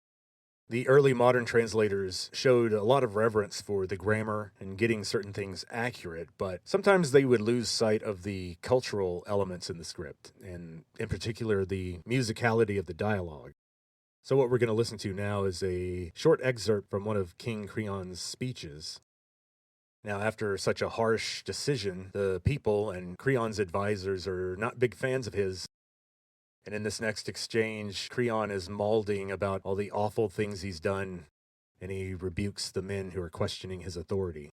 The early modern translators showed a lot of reverence for the grammar and getting certain things accurate, but sometimes they would lose sight of the cultural elements in the script, and in particular the musicality of the dialogue. So what we're going to listen to now is a short excerpt from one of King Creon's speeches. Now, after such a harsh decision, the people and Creon's advisors are not big fans of his. And in this next exchange, Creon is mauling about all the awful things he's done, and he rebukes the men who are questioning his authority.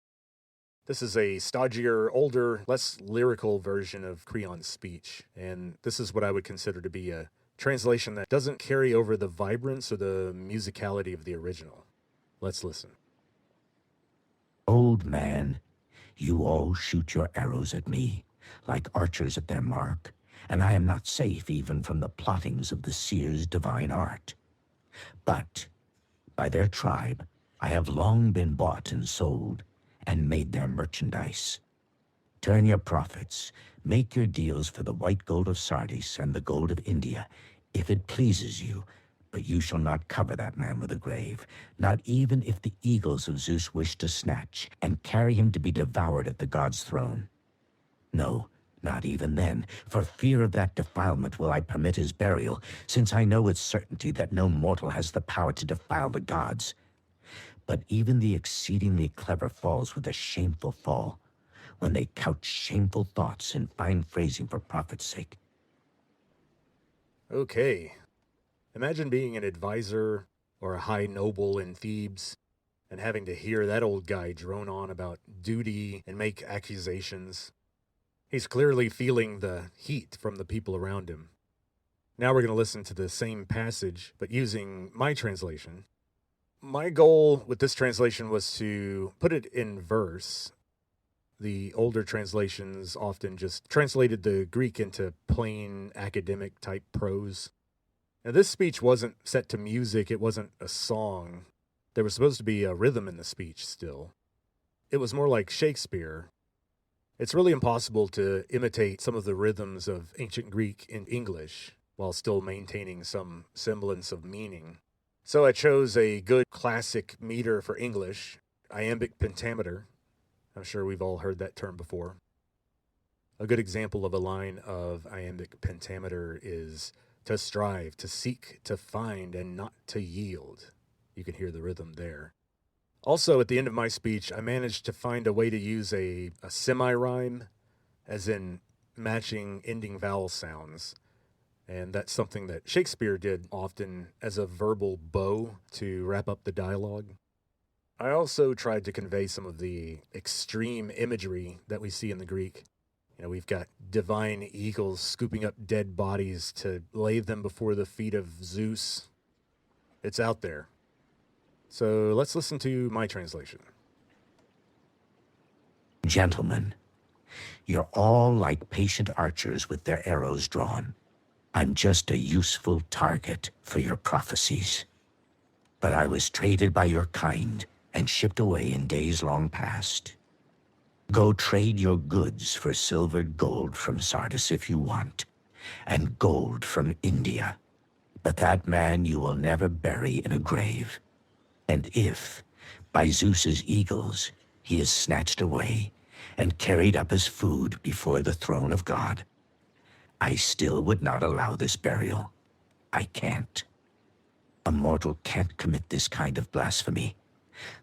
This is a stodgier, older, less lyrical version of Creon's speech, and this is what I would consider to be a translation that doesn't carry over the vibrance or the musicality of the original. Let's listen. Old man, you all shoot your arrows at me, like archers at their mark, and I am not safe even from the plottings of the seer's divine art. But by their tribe, I have long been bought and sold, and made their merchandise. Turn your profits, make your deals for the white gold of Sardis and the gold of India, if it pleases you, but you shall not cover that man with a grave, not even if the eagles of Zeus wish to snatch and carry him to be devoured at the god's throne. No, not even then, for fear of that defilement will I permit his burial, since I know with certainty that no mortal has the power to defile the gods. But even the exceedingly clever falls with a shameful fall, when they couch shameful thoughts in fine phrasing for profit's sake. Okay. Imagine being an advisor or a high noble in Thebes and having to hear that old guy drone on about duty and make accusations. He's clearly feeling the heat from the people around him. Now we're going to listen to the same passage, but using my translation. My goal with this translation was to put it in verse. The older translations often just translated the Greek into plain academic type prose. Now, this speech wasn't set to music, it wasn't a song. There was supposed to be a rhythm in the speech still. It was more like Shakespeare. It's really impossible to imitate some of the rhythms of ancient Greek in English while still maintaining some semblance of meaning. So I chose a good classic meter for English, iambic pentameter. I'm sure we've all heard that term before. A good example of a line of iambic pentameter is to strive, to seek, to find, and not to yield. You can hear the rhythm there. Also, at the end of my speech, I managed to find a way to use a semi-rhyme, as in matching ending vowel sounds. And that's something that Shakespeare did often as a verbal bow to wrap up the dialogue. I also tried to convey some of the extreme imagery that we see in the Greek. You know, we've got divine eagles scooping up dead bodies to lay them before the feet of Zeus. It's out there. So let's listen to my translation. Gentlemen, you're all like patient archers with their arrows drawn. I'm just a useful target for your prophecies. But I was traded by your kind and shipped away in days long past. Go trade your goods for silvered gold from Sardis if you want, and gold from India. But that man you will never bury in a grave. And if, by Zeus's eagles, he is snatched away and carried up as food before the throne of God, I still would not allow this burial. I can't. A mortal can't commit this kind of blasphemy.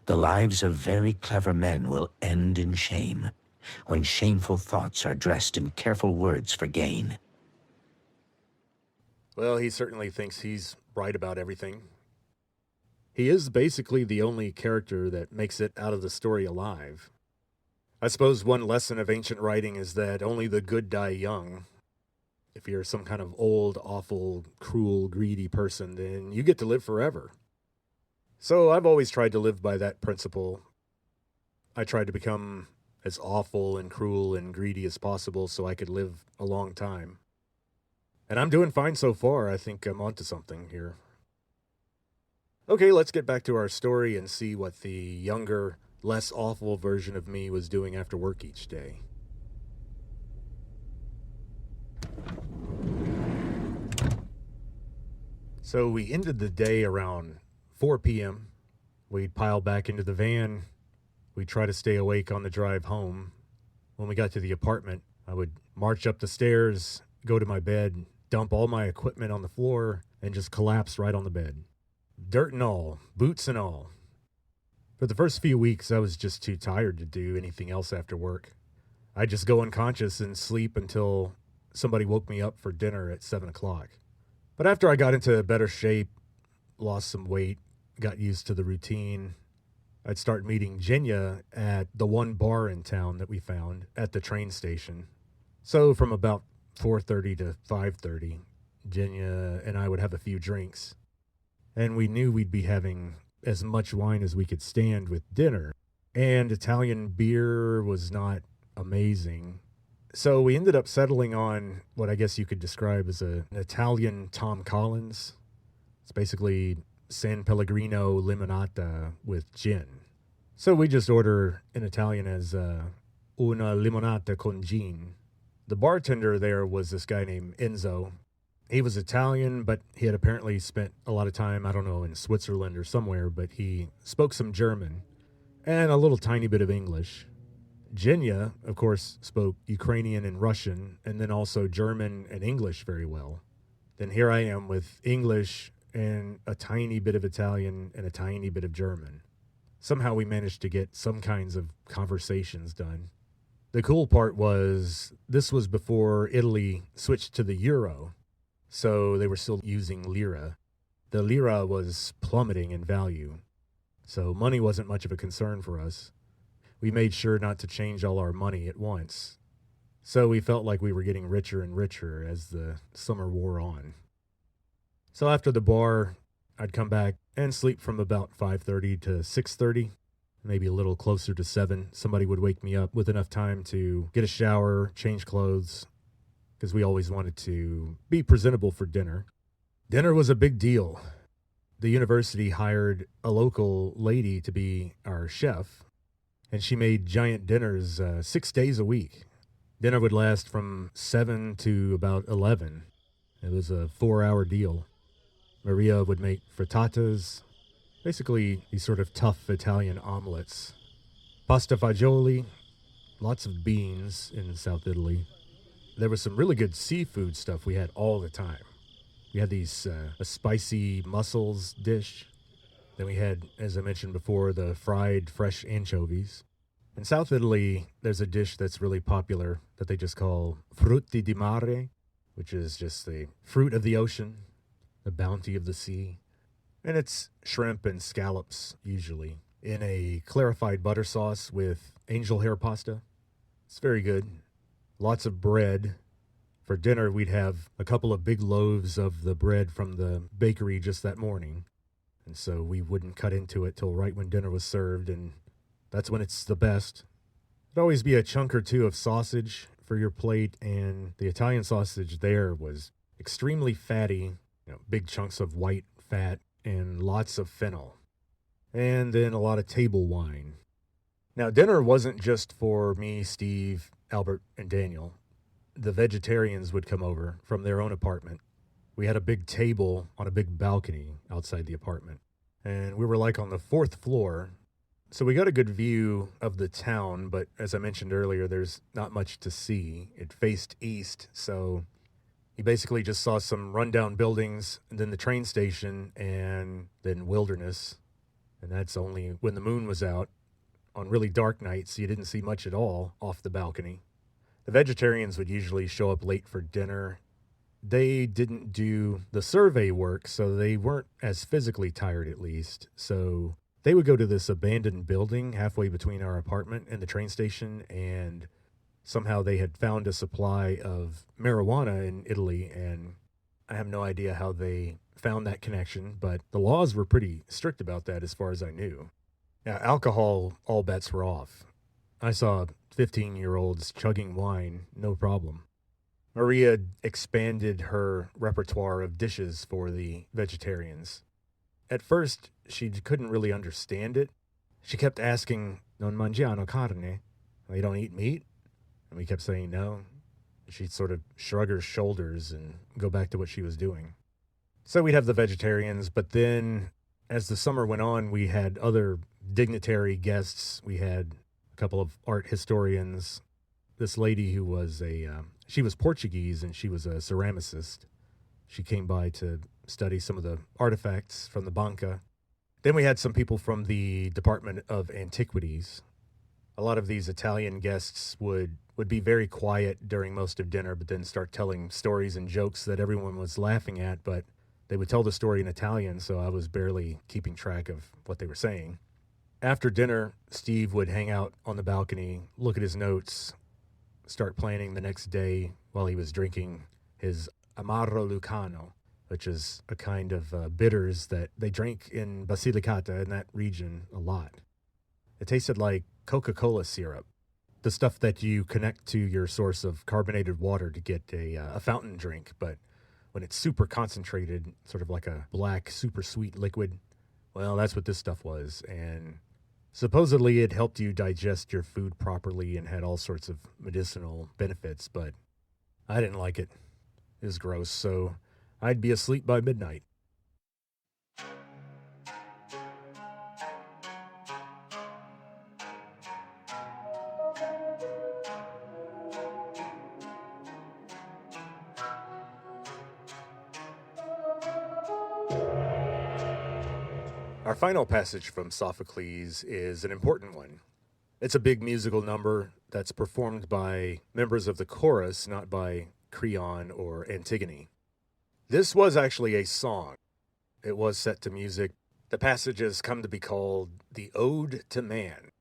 The lives of very clever men will end in shame when shameful thoughts are dressed in careful words for gain. Well, he certainly thinks he's right about everything. He is basically the only character that makes it out of the story alive. I suppose one lesson of ancient writing is that only the good die young. If you're some kind of old, awful, cruel, greedy person, then you get to live forever. So I've always tried to live by that principle. I tried to become as awful and cruel and greedy as possible so I could live a long time. And I'm doing fine so far. I think I'm onto something here. Okay, let's get back to our story and see what the younger, less awful version of me was doing after work each day. So we ended the day around 4 p.m. We'd pile back into the van. We'd try to stay awake on the drive home. When we got to the apartment, I would march up the stairs, go to my bed, dump all my equipment on the floor, and just collapse right on the bed. Dirt and all, boots and all. For the first few weeks, I was just too tired to do anything else after work. I'd just go unconscious and sleep until somebody woke me up for dinner at 7 o'clock. But after I got into better shape, lost some weight, got used to the routine, I'd start meeting Jenya at the one bar in town that we found at the train station. So from about 4:30 to 5:30, Jenya and I would have a few drinks. And we knew we'd be having as much wine as we could stand with dinner. And Italian beer was not amazing. So we ended up settling on what I guess you could describe as an Italian Tom Collins. It's basically San Pellegrino limonata with gin. So we just order in Italian as una limonata con gin. The bartender there was this guy named Enzo. He was Italian, but he had apparently spent a lot of time, I don't know, in Switzerland or somewhere, but he spoke some German and a little tiny bit of English. Jenya, of course, spoke Ukrainian and Russian, and then also German and English very well. Then here I am with English and a tiny bit of Italian and a tiny bit of German. Somehow we managed to get some kinds of conversations done. The cool part was this was before Italy switched to the euro, so they were still using lira. The lira was plummeting in value, so money wasn't much of a concern for us. We made sure not to change all our money at once, so we felt like we were getting richer and richer as the summer wore on. So after the bar, I'd come back and sleep from about 5:30 to 6:30, maybe a little closer to 7. Somebody would wake me up with enough time to get a shower, change clothes, because we always wanted to be presentable for dinner. Dinner was a big deal. The university hired a local lady to be our chef, and she made giant dinners 6 days a week. Dinner would last from 7 to about 11. It was a 4-hour deal. Maria would make frittatas, basically these sort of tough Italian omelets. Pasta fagioli, lots of beans in South Italy. There was some really good seafood stuff we had all the time. We had these a spicy mussels dish. Then we had, as I mentioned before, the fried fresh anchovies. In South Italy, there's a dish that's really popular that they just call frutti di mare, which is just the fruit of the ocean, the bounty of the sea. And it's shrimp and scallops, usually, in a clarified butter sauce with angel hair pasta. It's very good. Lots of bread. For dinner, we'd have a couple of big loaves of the bread from the bakery just that morning. And so we wouldn't cut into it till right when dinner was served, and that's when it's the best. There'd always be a chunk or two of sausage for your plate, and the Italian sausage there was extremely fatty, big chunks of white fat, and lots of fennel. And then a lot of table wine. Now, dinner wasn't just for me, Steve, Albert, and Daniel. The vegetarians would come over from their own apartment. We had a big table on a big balcony outside the apartment, and we were like on the 4th floor. So we got a good view of the town, but as I mentioned earlier, there's not much to see. It faced east, so you basically just saw some rundown buildings, and then the train station, and then wilderness. And that's only when the moon was out. On really dark nights, you didn't see much at all off the balcony. The vegetarians would usually show up late for dinner. They didn't do the survey work, so they weren't as physically tired, at least. So they would go to this abandoned building halfway between our apartment and the train station, and somehow they had found a supply of marijuana in Italy, and I have no idea how they found that connection, but the laws were pretty strict about that as far as I knew. Now, alcohol, all bets were off. I saw 15-year-olds chugging wine, no problem. Maria expanded her repertoire of dishes for the vegetarians. At first, she couldn't really understand it. She kept asking, "Non mangiano carne?" They don't eat meat? And we kept saying no. She'd sort of shrug her shoulders and go back to what she was doing. So we'd have the vegetarians, but then as the summer went on, we had other dignitary guests. We had a couple of art historians. This lady who was she was Portuguese and she was a ceramicist. She came by to study some of the artifacts from the Banca. Then we had some people from the Department of Antiquities. A lot of these Italian guests would be very quiet during most of dinner, but then start telling stories and jokes that everyone was laughing at, but they would tell the story in Italian, so I was barely keeping track of what they were saying. After dinner, Steve would hang out on the balcony, look at his notes, start planning the next day while he was drinking his Amaro Lucano, which is a kind of bitters that they drank in Basilicata in that region a lot. It tasted like Coca-Cola syrup, the stuff that you connect to your source of carbonated water to get a fountain drink, but when it's super concentrated, sort of like a black, super sweet liquid, well, that's what this stuff was. And supposedly it helped you digest your food properly and had all sorts of medicinal benefits, but I didn't like it. It was gross, so I'd be asleep by midnight. Our final passage from Sophocles is an important one. It's a big musical number that's performed by members of the chorus, not by Creon or Antigone. This was actually a song. It was set to music. The passage has come to be called the Ode to Man.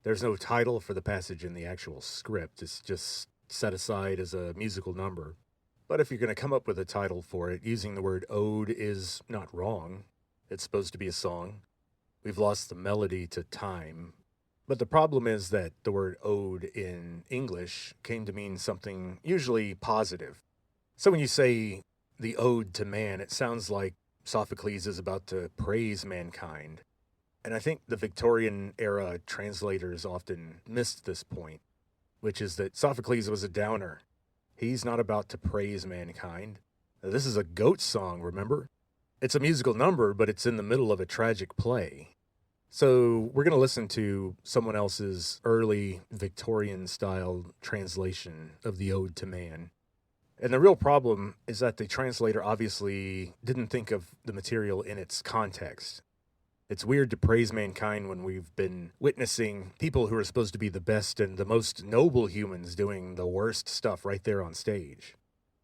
There's no title for the passage in the actual script. It's just set aside as a musical number. But if you're going to come up with a title for it, using the word ode is not wrong. It's supposed to be a song. We've lost the melody to time. But the problem is that the word ode in English came to mean something usually positive. So when you say the ode to man, it sounds like Sophocles is about to praise mankind. And I think the Victorian era translators often missed this point, which is that Sophocles was a downer. He's not about to praise mankind. Now, this is a goat song, remember? It's a musical number, but it's in the middle of a tragic play. So we're going to listen to someone else's early Victorian-style translation of the Ode to Man. And the real problem is that the translator obviously didn't think of the material in its context. It's weird to praise mankind when we've been witnessing people who are supposed to be the best and the most noble humans doing the worst stuff right there on stage.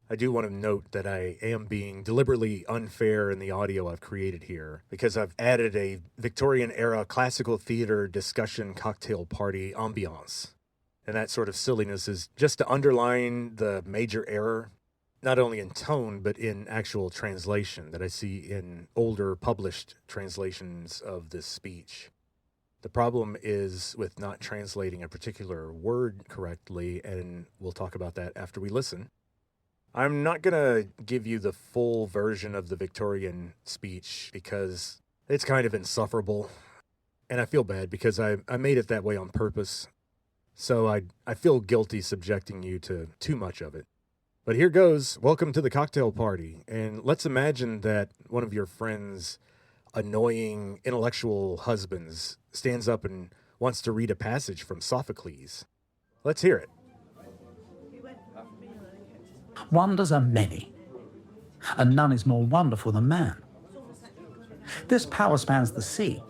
I do want to note that I am being deliberately unfair in the audio I've created here because I've added a Victorian-era classical theater discussion cocktail party ambiance. And that sort of silliness is just to underline the major error, not only in tone, but in actual translation that I see in older published translations of this speech. The problem is with not translating a particular word correctly, and we'll talk about that after we listen. I'm not going to give you the full version of the Victorian speech because it's kind of insufferable. And I feel bad because I made it that way on purpose. So I feel guilty subjecting you to too much of it. But here goes. Welcome to the cocktail party. And let's imagine that one of your friends' annoying intellectual husbands stands up and wants to read a passage from Sophocles. Let's hear it. Wonders are many, and none is more wonderful than man. This power spans the sea,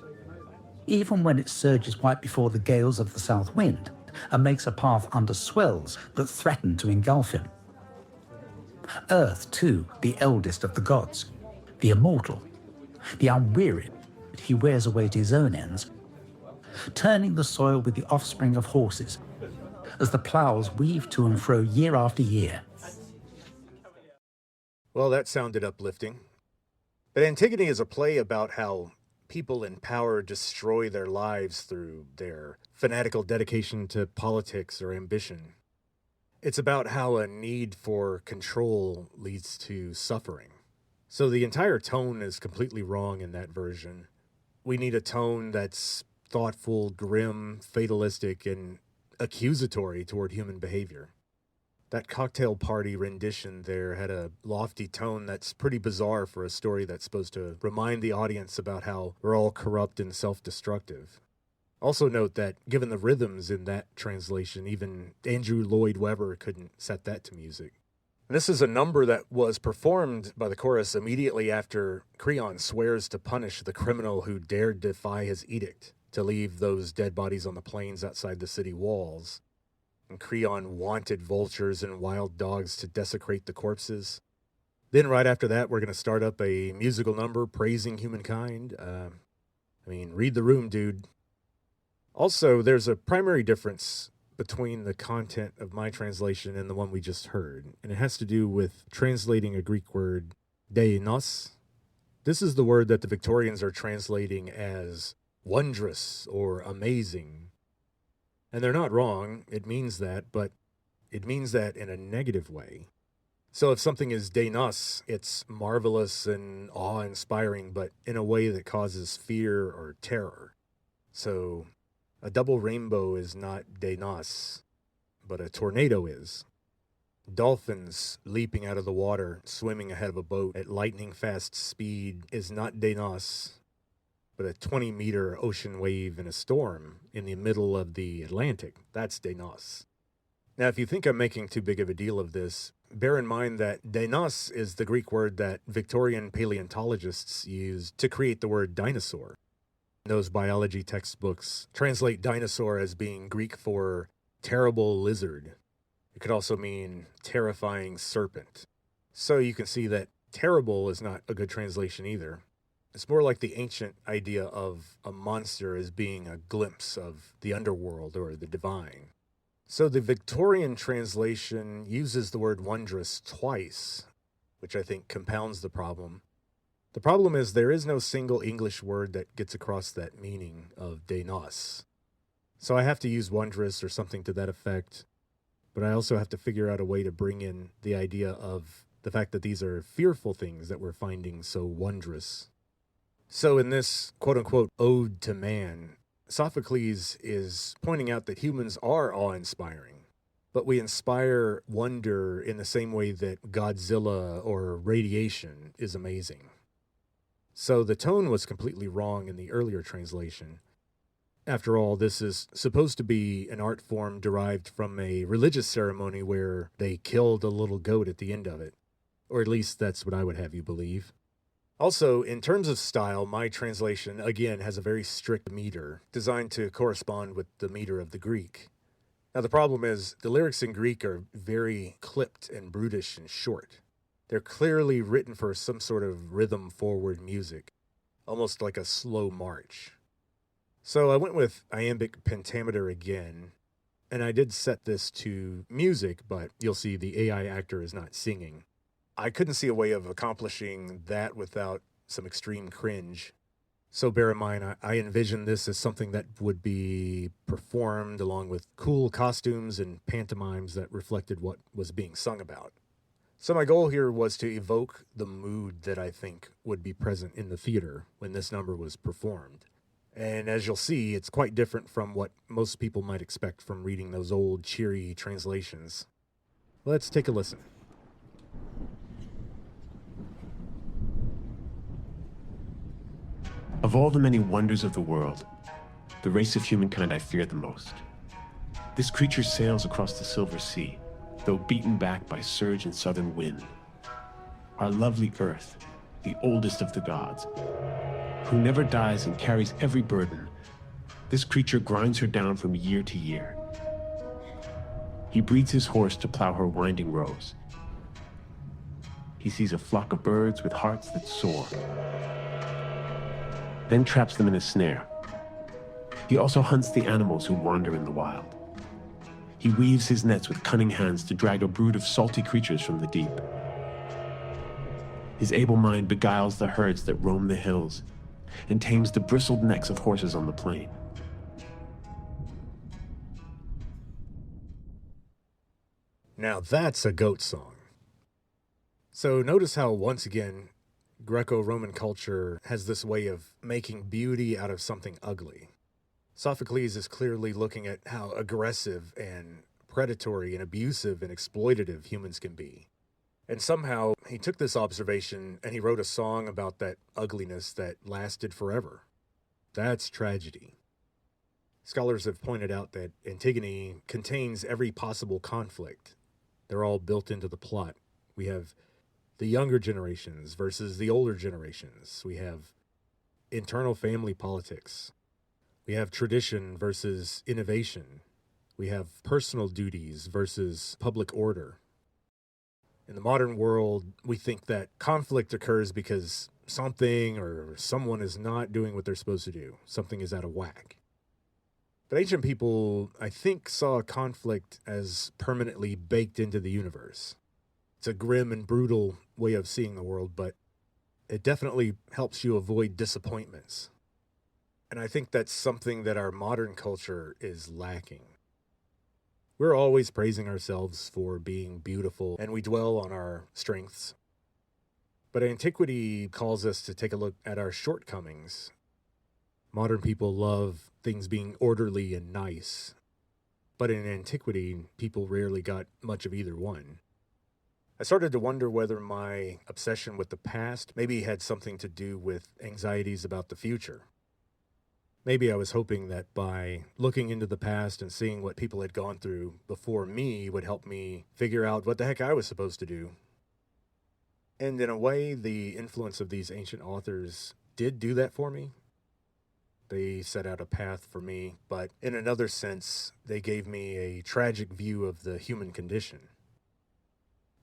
even when it surges right before the gales of the south wind and makes a path under swells that threaten to engulf him. Earth, too, the eldest of the gods, the immortal, the unwearied, he wears away to his own ends, turning the soil with the offspring of horses as the ploughs weave to and fro year after year. Well, that sounded uplifting. But Antigone is a play about how people in power destroy their lives through their fanatical dedication to politics or ambition. It's about how a need for control leads to suffering. So the entire tone is completely wrong in that version. We need a tone that's thoughtful, grim, fatalistic, and accusatory toward human behavior. That cocktail party rendition there had a lofty tone that's pretty bizarre for a story that's supposed to remind the audience about how we're all corrupt and self-destructive. Also note that, given the rhythms in that translation, even Andrew Lloyd Webber couldn't set that to music. And this is a number that was performed by the chorus immediately after Creon swears to punish the criminal who dared defy his edict to leave those dead bodies on the plains outside the city walls. And Creon wanted vultures and wild dogs to desecrate the corpses. Then right after that, we're going to start up a musical number praising humankind. Read the room, dude. Also, there's a primary difference between the content of my translation and the one we just heard, and it has to do with translating a Greek word, deinos. This is the word that the Victorians are translating as wondrous or amazing. And they're not wrong, it means that, but it means that in a negative way. So if something is deinos, it's marvelous and awe-inspiring, but in a way that causes fear or terror. So a double rainbow is not deinos, but a tornado is. Dolphins leaping out of the water, swimming ahead of a boat at lightning-fast speed is not deinos, but a 20-meter ocean wave in a storm in the middle of the Atlantic, that's deinos. Now, if you think I'm making too big of a deal of this, bear in mind that deinos is the Greek word that Victorian paleontologists used to create the word dinosaur. Those biology textbooks translate dinosaur as being Greek for terrible lizard. It could also mean terrifying serpent. So you can see that terrible is not a good translation either. It's more like the ancient idea of a monster as being a glimpse of the underworld or the divine. So the Victorian translation uses the word wondrous twice, which I think compounds the problem. The problem is there is no single English word that gets across that meaning of deinos. So I have to use wondrous or something to that effect, but I also have to figure out a way to bring in the idea of the fact that these are fearful things that we're finding so wondrous. So in this quote-unquote ode to man, Sophocles is pointing out that humans are awe-inspiring, but we inspire wonder in the same way that Godzilla or radiation is amazing. So the tone was completely wrong in the earlier translation. After all, this is supposed to be an art form derived from a religious ceremony where they killed a little goat at the end of it. Or at least that's what I would have you believe. Also, in terms of style, my translation, again, has a very strict meter, designed to correspond with the meter of the Greek. Now, the problem is, the lyrics in Greek are very clipped and brutish and short. They're clearly written for some sort of rhythm-forward music, almost like a slow march. So I went with iambic pentameter again, and I did set this to music, but you'll see the AI actor is not singing. I couldn't see a way of accomplishing that without some extreme cringe. So bear in mind, I envisioned this as something that would be performed along with cool costumes and pantomimes that reflected what was being sung about. So my goal here was to evoke the mood that I think would be present in the theater when this number was performed. And as you'll see, it's quite different from what most people might expect from reading those old, cheery translations. Let's take a listen. Of all the many wonders of the world, the race of humankind I fear the most. This creature sails across the silver sea, though beaten back by surge and southern wind. Our lovely earth, the oldest of the gods, who never dies and carries every burden, this creature grinds her down from year to year. He breeds his horse to plow her winding rows. He sees a flock of birds with hearts that soar, then traps them in a snare. He also hunts the animals who wander in the wild. He weaves his nets with cunning hands to drag a brood of salty creatures from the deep. His able mind beguiles the herds that roam the hills and tames the bristled necks of horses on the plain. Now that's a goat song. So notice how, once again, Greco-Roman culture has this way of making beauty out of something ugly. Sophocles is clearly looking at how aggressive and predatory and abusive and exploitative humans can be. And somehow he took this observation and he wrote a song about that ugliness that lasted forever. That's tragedy. Scholars have pointed out that Antigone contains every possible conflict. They're all built into the plot. We have the younger generations versus the older generations. We have internal family politics. We have tradition versus innovation. We have personal duties versus public order. In the modern world, we think that conflict occurs because something or someone is not doing what they're supposed to do. Something is out of whack. But ancient people, I think, saw conflict as permanently baked into the universe. It's a grim and brutal way of seeing the world, but it definitely helps you avoid disappointments. And I think that's something that our modern culture is lacking. We're always praising ourselves for being beautiful, and we dwell on our strengths. But antiquity calls us to take a look at our shortcomings. Modern people love things being orderly and nice. But in antiquity, people rarely got much of either one. I started to wonder whether my obsession with the past maybe had something to do with anxieties about the future. Maybe I was hoping that by looking into the past and seeing what people had gone through before me would help me figure out what the heck I was supposed to do. And in a way, the influence of these ancient authors did do that for me. They set out a path for me, but in another sense, they gave me a tragic view of the human condition.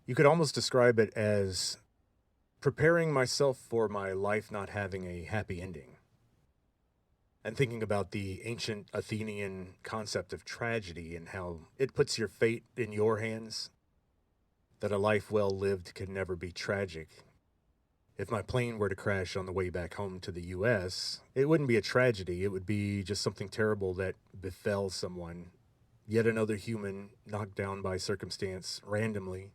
You could almost describe it as preparing myself for my life not having a happy ending. And thinking about the ancient Athenian concept of tragedy and how it puts your fate in your hands, that a life well lived can never be tragic. If my plane were to crash on the way back home to the U.S., it wouldn't be a tragedy. It would be just something terrible that befell someone, yet another human knocked down by circumstance randomly.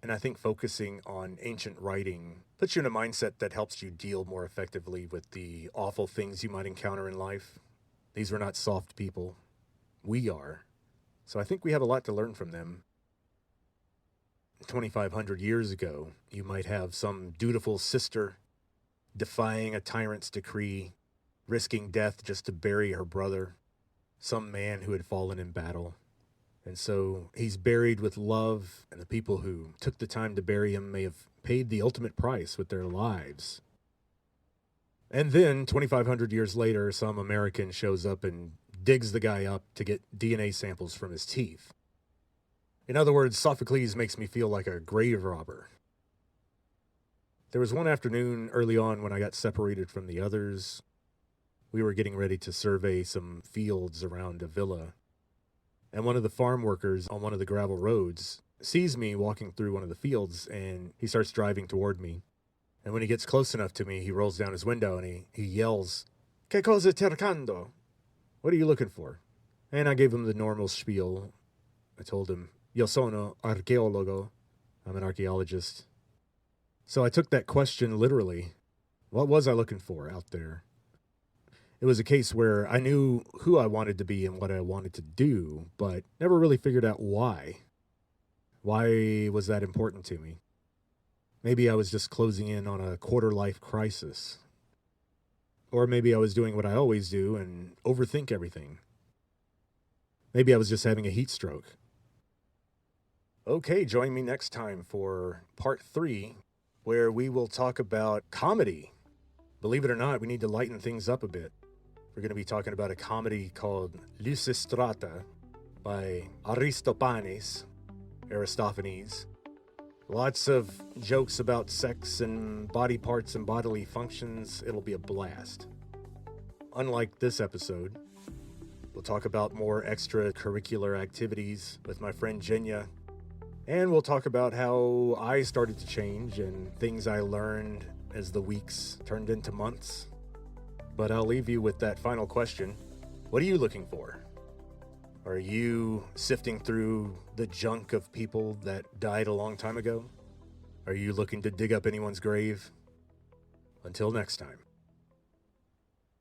And I think focusing on ancient writing puts you in a mindset that helps you deal more effectively with the awful things you might encounter in life. These were not soft people. We are. So I think we have a lot to learn from them. 2,500 years ago, you might have some dutiful sister defying a tyrant's decree, risking death just to bury her brother, some man who had fallen in battle. And so he's buried with love, and the people who took the time to bury him may have paid the ultimate price with their lives. And then, 2,500 years later, some American shows up and digs the guy up to get DNA samples from his teeth. In other words, Sophocles makes me feel like a grave robber. There was one afternoon early on when I got separated from the others. We were getting ready to survey some fields around a villa. And one of the farm workers on one of the gravel roads sees me walking through one of the fields, and he starts driving toward me. And when he gets close enough to me, he rolls down his window and he yells, "Que cosa cercando?" What are you looking for? And I gave him the normal spiel. I told him, "Io sono archeologo." I'm an archaeologist. So I took that question literally. What was I looking for out there? It was a case where I knew who I wanted to be and what I wanted to do, but never really figured out why. Why was that important to me? Maybe I was just closing in on a quarter-life crisis. Or maybe I was doing what I always do and overthink everything. Maybe I was just having a heat stroke. Okay, join me next time for part 3, where we will talk about comedy. Believe it or not, we need to lighten things up a bit. We're going to be talking about a comedy called Lysistrata by Aristophanes. Lots of jokes about sex and body parts and bodily functions. It'll be a blast. Unlike this episode, we'll talk about more extracurricular activities with my friend Jenya. And we'll talk about how I started to change and things I learned as the weeks turned into months. But I'll leave you with that final question. What are you looking for? Are you sifting through the junk of people that died a long time ago? Are you looking to dig up anyone's grave? Until next time.